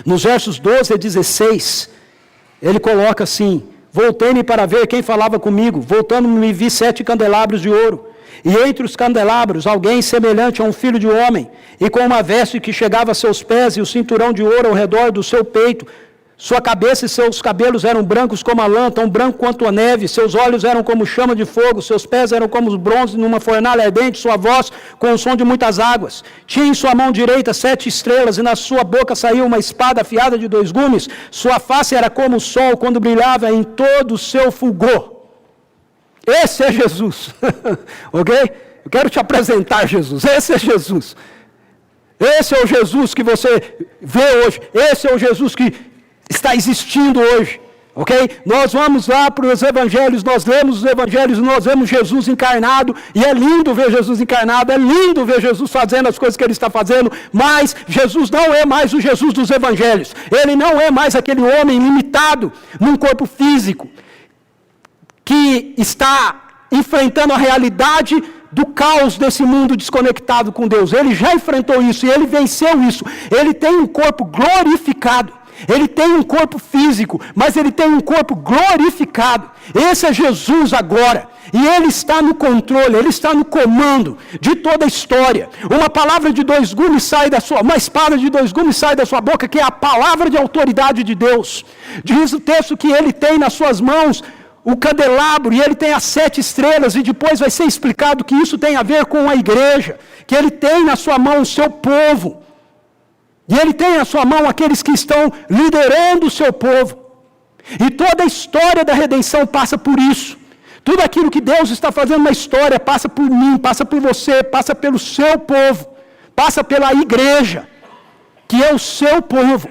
Nos versos 12 a 16, ele coloca assim: voltei-me para ver quem falava comigo. Voltando-me, vi 7 candelabros de ouro. E entre os candelabros, alguém semelhante a um filho de homem, e com uma veste que chegava a seus pés, e o cinturão de ouro ao redor do seu peito. Sua cabeça e seus cabelos eram brancos como a lã, tão branco quanto a neve. Seus olhos eram como chama de fogo, seus pés eram como os bronze numa fornalha ardente, sua voz com o som de muitas águas. Tinha em sua mão direita 7 estrelas, e na sua boca saiu uma espada afiada de 2 gumes. Sua face era como o sol quando brilhava em todo o seu fulgor. Esse é Jesus. Ok? Eu quero te apresentar Jesus. Esse é Jesus. Esse é o Jesus que você vê hoje. Esse é o Jesus que está existindo hoje, ok? Nós vamos lá para os evangelhos, nós lemos os evangelhos, nós vemos Jesus encarnado, e é lindo ver Jesus encarnado, é lindo ver Jesus fazendo as coisas que ele está fazendo, mas Jesus não é mais o Jesus dos evangelhos, ele não é mais aquele homem limitado num corpo físico, que está enfrentando a realidade do caos desse mundo desconectado com Deus. Ele já enfrentou isso, e ele venceu isso. Ele tem um corpo glorificado. Ele tem um corpo físico, mas ele tem um corpo glorificado. Esse é Jesus agora. E ele está no controle, ele está no comando de toda a história. Uma palavra de 2 gumes sai da sua, uma espada de 2 gumes sai da sua boca, que é a palavra de autoridade de Deus. Diz o texto que ele tem nas suas mãos o candelabro, e ele tem as 7 estrelas, e depois vai ser explicado que isso tem a ver com a igreja, que ele tem na sua mão o seu povo. E ele tem na sua mão aqueles que estão liderando o seu povo. E toda a história da redenção passa por isso. Tudo aquilo que Deus está fazendo na história passa por mim, passa por você, passa pelo seu povo, passa pela igreja, que é o seu povo.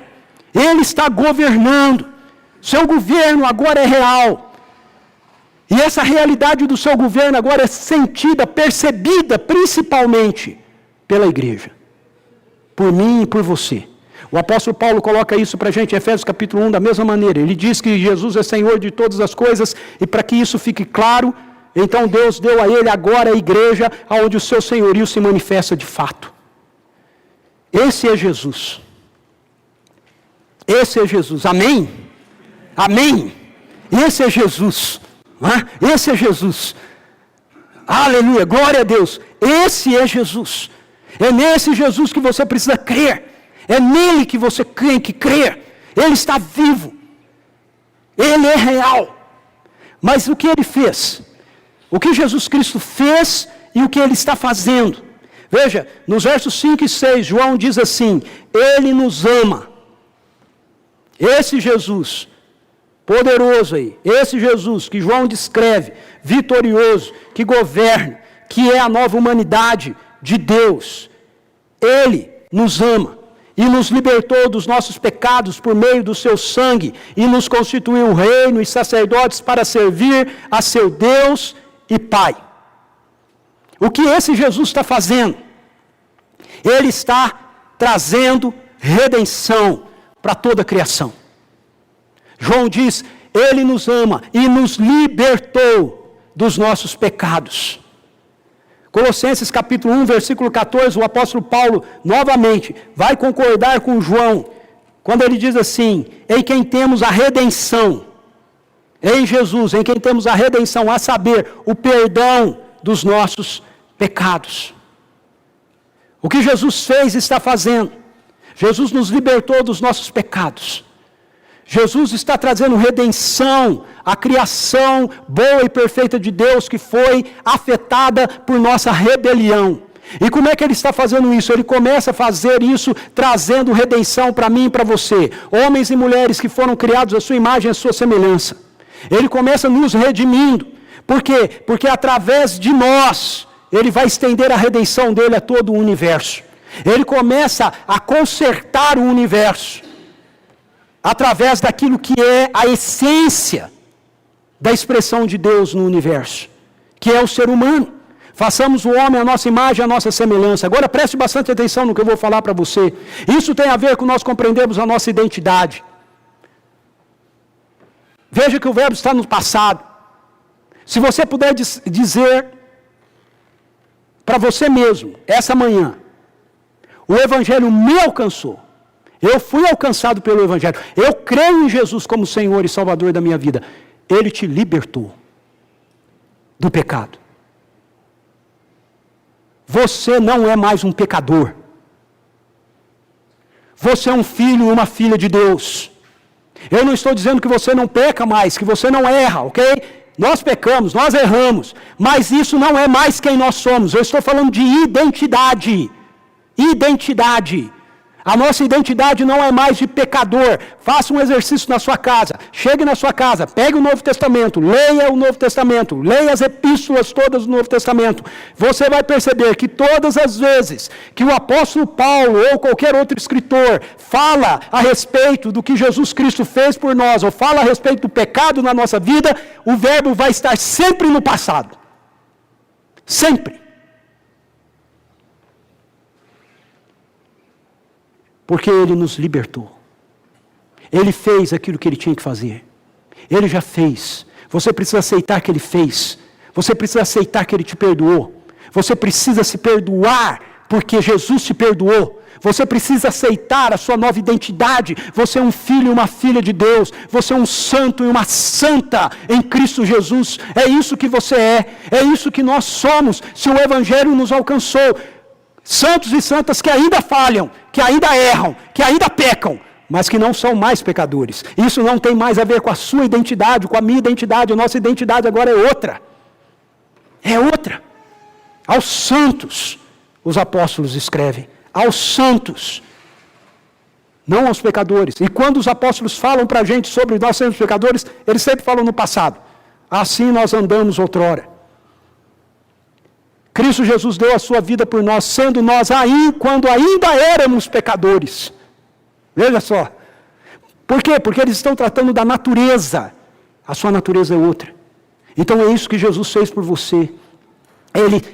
Ele está governando. Seu governo agora é real. E essa realidade do seu governo agora é sentida, percebida principalmente pela igreja. Por mim e por você. O apóstolo Paulo coloca isso para a gente em Efésios capítulo 1 da mesma maneira. Ele diz que Jesus é Senhor de todas as coisas, e para que isso fique claro, então Deus deu a ele agora a igreja, onde o seu senhorio se manifesta de fato. Esse é Jesus. Esse é Jesus. Amém? Amém? Esse é Jesus. Esse é Jesus. Aleluia, glória a Deus. Esse é Jesus. É nesse Jesus que você precisa crer. É nele que você tem que crer. Ele está vivo. Ele é real. Mas o que ele fez? O que Jesus Cristo fez e o que ele está fazendo? Veja, nos versos 5 e 6, João diz assim: ele nos ama. Esse Jesus, poderoso aí, esse Jesus que João descreve, vitorioso, que governa, que é a nova humanidade de Deus, ele nos ama e nos libertou dos nossos pecados por meio do seu sangue e nos constituiu reino e sacerdotes para servir a seu Deus e Pai. O que esse Jesus está fazendo? Ele está trazendo redenção para toda a criação. João diz, ele nos ama e nos libertou dos nossos pecados. Colossenses capítulo 1, versículo 14, o apóstolo Paulo, novamente, vai concordar com João, quando ele diz assim, em quem temos a redenção, em Jesus, em quem temos a redenção, a saber, o perdão dos nossos pecados. O que Jesus fez e está fazendo? Jesus nos libertou dos nossos pecados. Jesus está trazendo redenção à criação boa e perfeita de Deus que foi afetada por nossa rebelião. E como é que ele está fazendo isso? Ele começa a fazer isso trazendo redenção para mim e para você. Homens e mulheres que foram criados à sua imagem e à sua semelhança. Ele começa nos redimindo. Por quê? Porque através de nós, ele vai estender a redenção dele a todo o universo. Ele começa a consertar o universo. Através daquilo que é a essência da expressão de Deus no universo, que é o ser humano. Façamos o homem a nossa imagem, a nossa semelhança. Agora preste bastante atenção no que eu vou falar para você. Isso tem a ver com nós compreendermos a nossa identidade. Veja que o verbo está no passado. Se você puder dizer para você mesmo, essa manhã, o Evangelho me alcançou. Eu fui alcançado pelo Evangelho. Eu creio em Jesus como Senhor e Salvador da minha vida. Ele te libertou do pecado. Você não é mais um pecador. Você é um filho e uma filha de Deus. Eu não estou dizendo que você não peca mais, que você não erra, ok? Nós pecamos, nós erramos, mas isso não é mais quem nós somos. Eu estou falando de identidade. Identidade. A nossa identidade não é mais de pecador. Faça um exercício na sua casa. Chegue na sua casa, pegue o Novo Testamento, leia o Novo Testamento, leia as epístolas todas do Novo Testamento. Você vai perceber que todas as vezes que o apóstolo Paulo ou qualquer outro escritor fala a respeito do que Jesus Cristo fez por nós, ou fala a respeito do pecado na nossa vida, o verbo vai estar sempre no passado. Sempre. Porque Ele nos libertou. Ele fez aquilo que Ele tinha que fazer. Ele já fez. Você precisa aceitar que Ele fez. Você precisa aceitar que Ele te perdoou. Você precisa se perdoar porque Jesus te perdoou. Você precisa aceitar a sua nova identidade. Você é um filho e uma filha de Deus. Você é um santo e uma santa em Cristo Jesus. É isso que você é. É isso que nós somos. Se o Evangelho nos alcançou. Santos e santas que ainda falham, que ainda erram, que ainda pecam, mas que não são mais pecadores. Isso não tem mais a ver com a sua identidade, com a minha identidade. A nossa identidade agora é outra. É outra. Aos santos, os apóstolos escrevem. Aos santos, não aos pecadores. E quando os apóstolos falam para a gente sobre nós sermos pecadores, eles sempre falam no passado. Assim nós andamos outrora. Cristo Jesus deu a sua vida por nós, sendo nós aí, quando ainda éramos pecadores. Veja só. Por quê? Porque eles estão tratando da natureza. A sua natureza é outra. Então é isso que Jesus fez por você.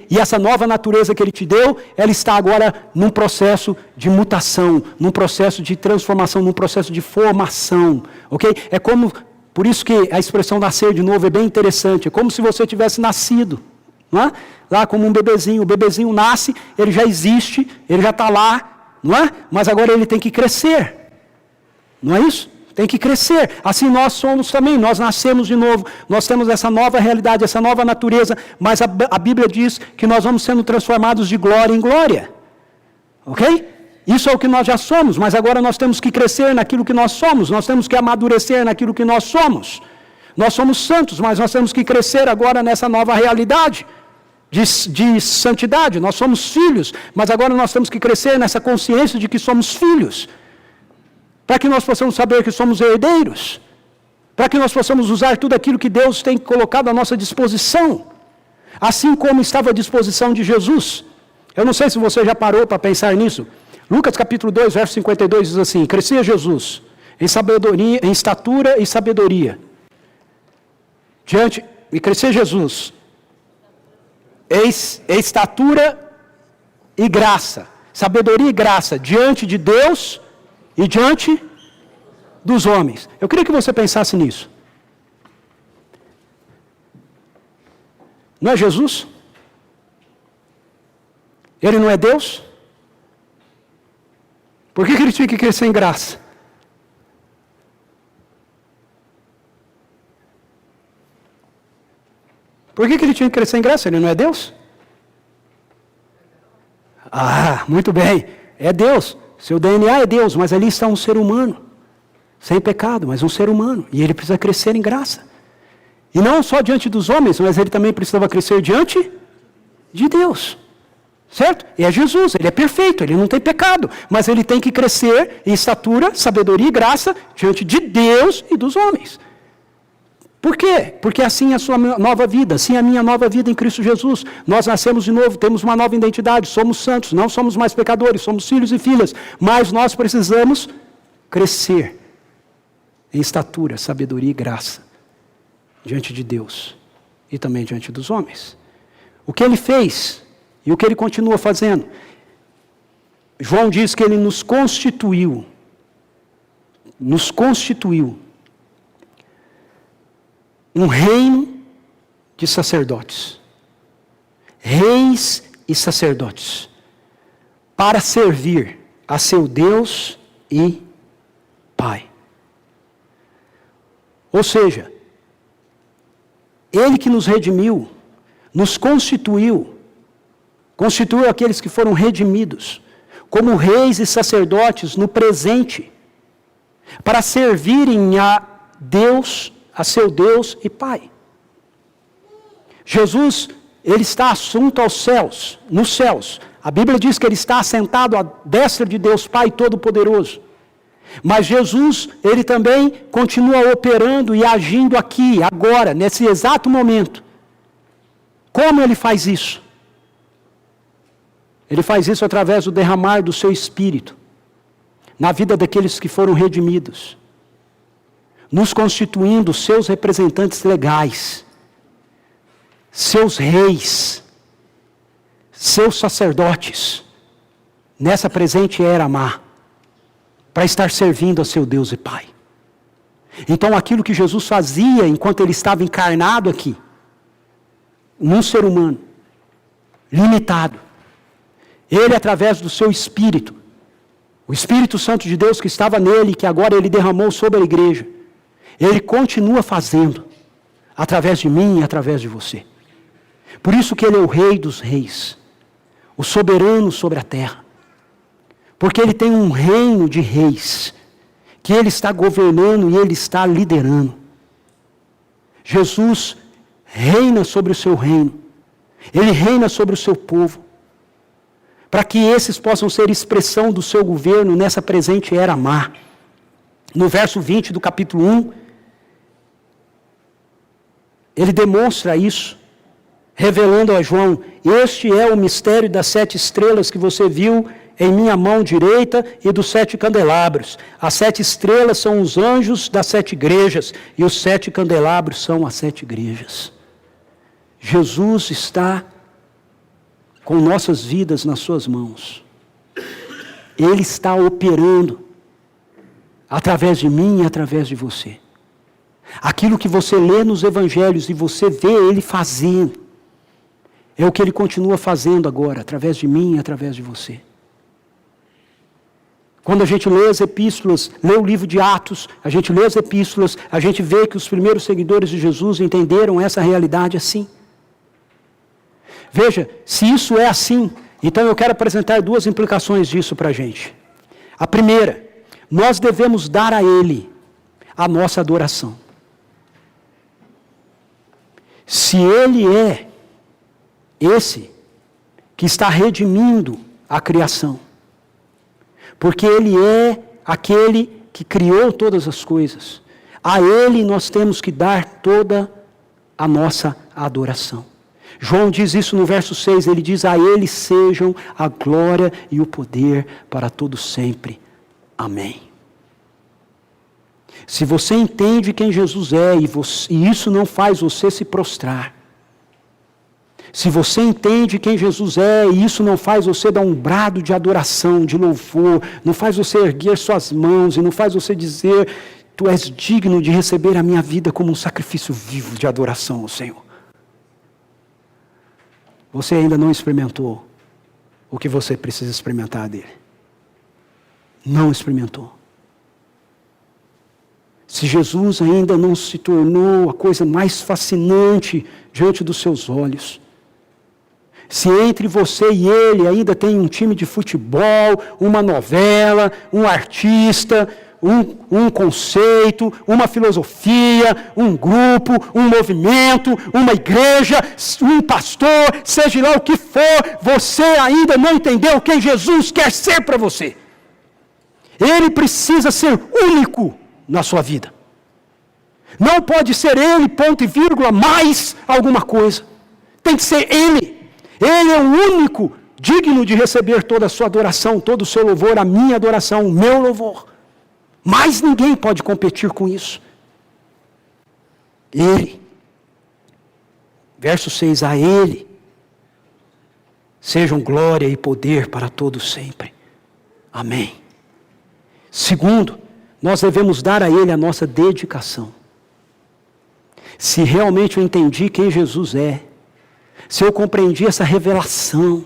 E essa nova natureza que Ele te deu, ela está agora num processo de mutação, num processo de transformação, num processo de formação. Ok? É como, por isso que a expressão nascer de novo é bem interessante. É como se você tivesse nascido. Não é? Lá como um bebezinho. O bebezinho nasce, ele já existe, ele já está lá, não é? Mas agora ele tem que crescer. Não é isso? Tem que crescer. Assim nós somos também, nós nascemos de novo, nós temos essa nova realidade, essa nova natureza, mas a Bíblia diz que nós vamos sendo transformados de glória em glória. Ok? Isso é o que nós já somos, mas agora nós temos que crescer naquilo que nós somos, nós temos que amadurecer naquilo que nós somos. Nós somos santos, mas nós temos que crescer agora nessa nova realidade de santidade. Nós somos filhos, mas agora nós temos que crescer nessa consciência de que somos filhos, para que nós possamos saber que somos herdeiros, para que nós possamos usar tudo aquilo que Deus tem colocado à nossa disposição, assim como estava à disposição de Jesus. Eu não sei se você já parou para pensar nisso. Lucas capítulo 2, verso 52 diz assim: crescia Jesus em sabedoria, em estatura e sabedoria. E crescer Jesus em estatura e graça, sabedoria e graça, diante de Deus e diante dos homens. Eu queria que você pensasse nisso. Não é Jesus? Ele não é Deus? Por que ele tinha que crescer em graça? Por que ele tinha que crescer em graça? Ele não é Deus? Ah, muito bem. É Deus. Seu DNA é Deus, mas ali está um ser humano. Sem pecado, mas um ser humano. E ele precisa crescer em graça. E não só diante dos homens, mas ele também precisava crescer diante de Deus. Certo? E é Jesus, ele é perfeito, ele não tem pecado. Mas ele tem que crescer em estatura, sabedoria e graça diante de Deus e dos homens. Por quê? Porque assim é a sua nova vida, assim é a minha nova vida em Cristo Jesus. Nós nascemos de novo, temos uma nova identidade, somos santos, não somos mais pecadores, somos filhos e filhas. Mas nós precisamos crescer em estatura, sabedoria e graça diante de Deus e também diante dos homens. O que ele fez e o que ele continua fazendo. João diz que ele nos constituiu um reino de sacerdotes, reis e sacerdotes, para servir a seu Deus e Pai. Ou seja, Ele que nos redimiu, nos constituiu aqueles que foram redimidos, como reis e sacerdotes no presente, para servirem a Deus, a seu Deus e Pai. Jesus, ele está assunto aos céus, nos céus. A Bíblia diz que ele está assentado à destra de Deus Pai Todo-Poderoso. Mas Jesus, ele também continua operando e agindo aqui, agora, nesse exato momento. Como ele faz isso? Ele faz isso através do derramar do seu Espírito na vida daqueles que foram redimidos, nos constituindo seus representantes legais, seus reis, seus sacerdotes, nessa presente era má, para estar servindo a seu Deus e Pai. Então aquilo que Jesus fazia enquanto ele estava encarnado aqui, num ser humano, limitado, ele através do seu Espírito, o Espírito Santo de Deus que estava nele, que agora ele derramou sobre a igreja, ele continua fazendo, através de mim e através de você. Por isso que ele é o Rei dos Reis, o soberano sobre a terra. Porque ele tem um reino de reis, que ele está governando e ele está liderando. Jesus reina sobre o seu reino, ele reina sobre o seu povo, para que esses possam ser expressão do seu governo nessa presente era má. No verso 20 do capítulo 1, ele demonstra isso, revelando a João: este é o mistério das 7 estrelas que você viu em minha mão direita e dos 7 candelabros. As 7 estrelas são os anjos das 7 igrejas, e os 7 candelabros são as 7 igrejas. Jesus está com nossas vidas nas suas mãos. Ele está operando através de mim e através de você. Aquilo que você lê nos evangelhos e você vê ele fazendo, é o que ele continua fazendo agora, através de mim e através de você. Quando a gente lê as epístolas, lê o livro de Atos, a gente lê as epístolas, a gente vê que os primeiros seguidores de Jesus entenderam essa realidade assim. Veja, se isso é assim, então eu quero apresentar 2 implicações disso para a gente. A primeira, nós devemos dar a Ele a nossa adoração. Se Ele é esse que está redimindo a criação, porque Ele é aquele que criou todas as coisas, a Ele nós temos que dar toda a nossa adoração. João diz isso no verso 6, ele diz: a Ele sejam a glória e o poder para todos sempre. Amém. Se você entende quem Jesus é e isso não faz você se prostrar, se você entende quem Jesus é e isso não faz você dar um brado de adoração, de louvor, não faz você erguer suas mãos e não faz você dizer: tu és digno de receber a minha vida como um sacrifício vivo de adoração ao Senhor, você ainda não experimentou o que você precisa experimentar dele. Não experimentou. Se Jesus ainda não se tornou a coisa mais fascinante diante dos seus olhos, se entre você e ele ainda tem um time de futebol, uma novela, um artista, um conceito, uma filosofia, um grupo, um movimento, uma igreja, um pastor, seja lá o que for, você ainda não entendeu quem Jesus quer ser para você. Ele precisa ser único na sua vida. Não pode ser ele, ponto e vírgula, mais alguma coisa. Tem que ser ele. Ele é o único digno de receber toda a sua adoração, todo o seu louvor, a minha adoração, o meu louvor. Mais ninguém pode competir com isso. Ele. Verso 6, a Ele sejam glória e poder para todos sempre. Amém. Segundo, nós devemos dar a Ele a nossa dedicação. Se realmente eu entendi quem Jesus é, se eu compreendi essa revelação,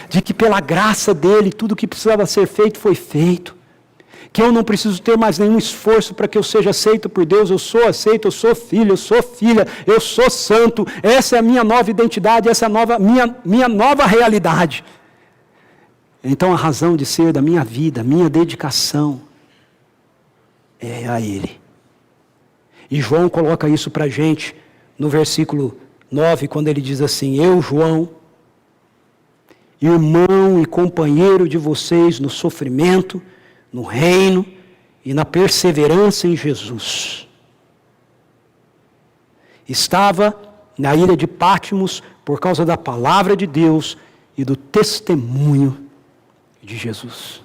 de que pela graça dEle, tudo que precisava ser feito foi feito, que eu não preciso ter mais nenhum esforço para que eu seja aceito por Deus, eu sou aceito, eu sou filho, eu sou filha, eu sou santo, essa é a minha nova identidade, essa é a minha nova realidade. Então a razão de ser da minha vida, minha dedicação, é a Ele. E João coloca isso para a gente no versículo 9, quando ele diz assim: eu, João, irmão e companheiro de vocês no sofrimento, no reino e na perseverança em Jesus. Estava na ilha de Pátimos por causa da palavra de Deus e do testemunho de Jesus.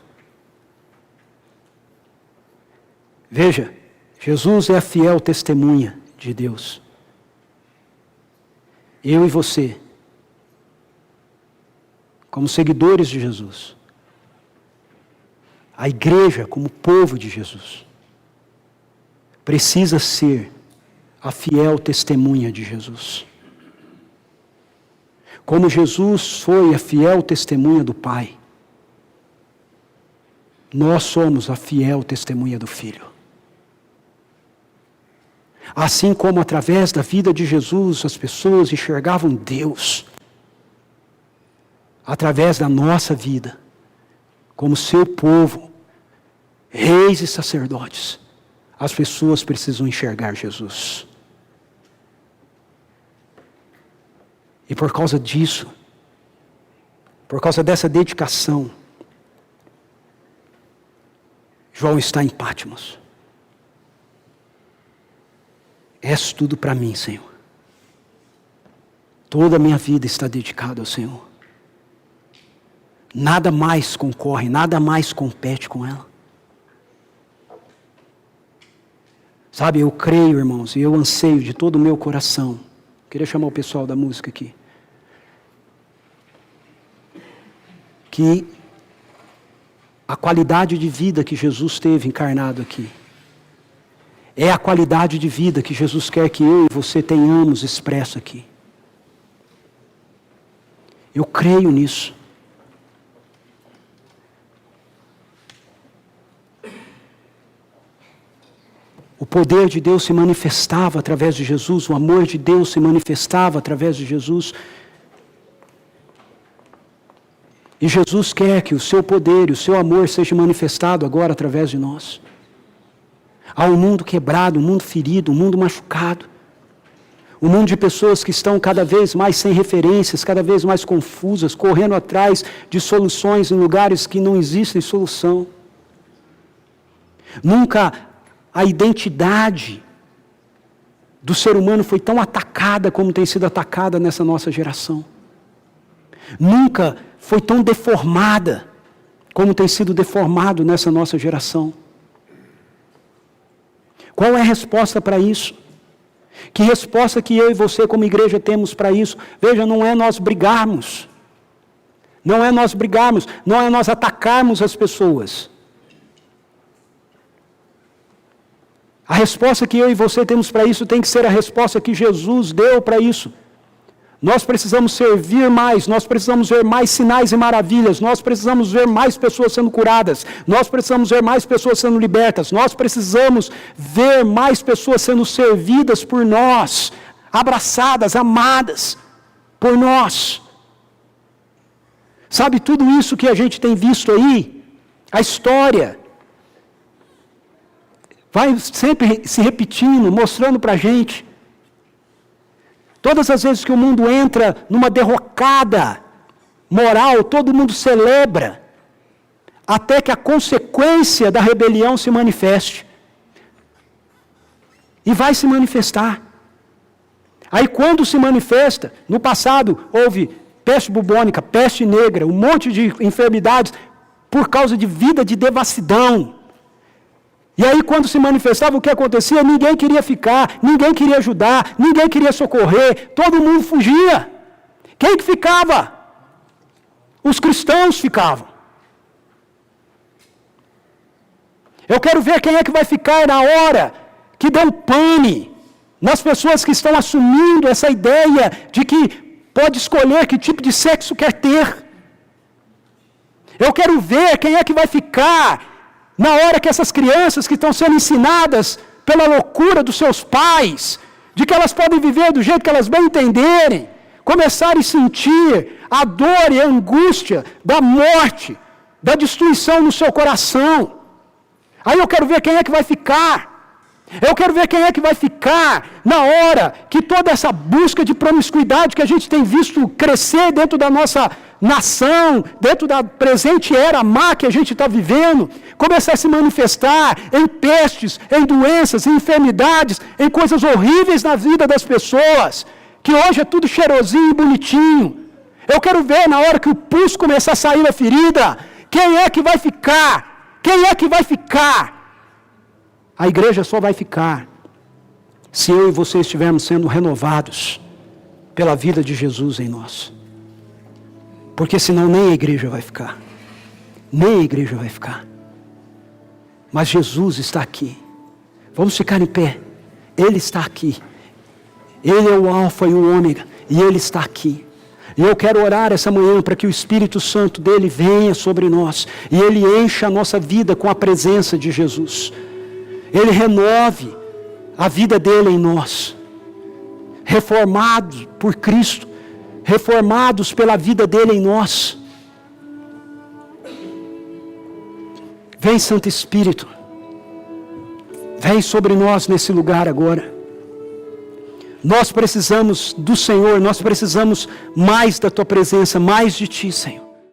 Veja, Jesus é a fiel testemunha de Deus. Eu e você, como seguidores de Jesus, a igreja como povo de Jesus, precisa ser a fiel testemunha de Jesus. Como Jesus foi a fiel testemunha do Pai, nós somos a fiel testemunha do Filho. Assim como através da vida de Jesus as pessoas enxergavam Deus, através da nossa vida, como seu povo, reis e sacerdotes, as pessoas precisam enxergar Jesus. E por causa disso, por causa dessa dedicação, João está em Pátimos. És tudo para mim, Senhor. Toda a minha vida está dedicada ao Senhor. Nada mais concorre, nada mais compete com ela. Sabe, eu creio, irmãos, e eu anseio de todo o meu coração. Queria chamar o pessoal da música aqui. Que a qualidade de vida que Jesus teve encarnado aqui é a qualidade de vida que Jesus quer que eu e você tenhamos expresso aqui. Eu creio nisso. O poder de Deus se manifestava através de Jesus, o amor de Deus se manifestava através de Jesus. E Jesus quer que o seu poder e o seu amor seja manifestado agora através de nós. Há um mundo quebrado, um mundo ferido, um mundo machucado. Um mundo de pessoas que estão cada vez mais sem referências, cada vez mais confusas, correndo atrás de soluções em lugares que não existem solução. Nunca a identidade do ser humano foi tão atacada como tem sido atacada nessa nossa geração. Nunca foi tão deformada como tem sido deformado nessa nossa geração. Qual é a resposta para isso? Que resposta que eu e você como igreja temos para isso? Veja, não é nós brigarmos. Não é nós brigarmos, não é nós atacarmos as pessoas. A resposta que eu e você temos para isso tem que ser a resposta que Jesus deu para isso. Nós precisamos servir mais, nós precisamos ver mais sinais e maravilhas, nós precisamos ver mais pessoas sendo curadas, nós precisamos ver mais pessoas sendo libertas, nós precisamos ver mais pessoas sendo servidas por nós, abraçadas, amadas por nós. Sabe, tudo isso que a gente tem visto aí, a história, vai sempre se repetindo, mostrando para a gente. Todas as vezes que o mundo entra numa derrocada moral, todo mundo celebra, até que a consequência da rebelião se manifeste. E vai se manifestar. Aí quando se manifesta, no passado houve peste bubônica, peste negra, um monte de enfermidades por causa de vida de devassidão. E aí quando se manifestava, o que acontecia? Ninguém queria ficar, ninguém queria ajudar, ninguém queria socorrer, todo mundo fugia. Quem que ficava? Os cristãos ficavam. Eu quero ver quem é que vai ficar na hora que deu pane nas pessoas que estão assumindo essa ideia de que pode escolher que tipo de sexo quer ter. Eu quero ver quem é que vai ficar na hora que essas crianças que estão sendo ensinadas pela loucura dos seus pais, de que elas podem viver do jeito que elas bem entenderem, começarem a sentir a dor e a angústia da morte, da destruição no seu coração. Aí eu quero ver quem é que vai ficar. Eu quero ver quem é que vai ficar na hora que toda essa busca de promiscuidade que a gente tem visto crescer dentro da nossa nação, dentro da presente era má que a gente está vivendo, começar a se manifestar em pestes, em doenças, em enfermidades, em coisas horríveis na vida das pessoas, que hoje é tudo cheirosinho e bonitinho. Eu quero ver na hora que o pulso começar a sair da ferida, quem é que vai ficar? Quem é que vai ficar? A igreja só vai ficar se eu e você estivermos sendo renovados pela vida de Jesus em nós. Porque senão nem a igreja vai ficar. Nem a igreja vai ficar. Mas Jesus está aqui. Vamos ficar em pé. Ele está aqui. Ele é o alfa e o ômega. E Ele está aqui. E eu quero orar essa manhã para que o Espírito Santo dele venha sobre nós. E Ele encha a nossa vida com a presença de Jesus. Ele renove a vida dele em nós. Reformados por Cristo. Reformados pela vida dele em nós. Vem, Santo Espírito. Vem sobre nós nesse lugar agora. Nós precisamos do Senhor, nós precisamos mais da Tua presença, mais de Ti, Senhor.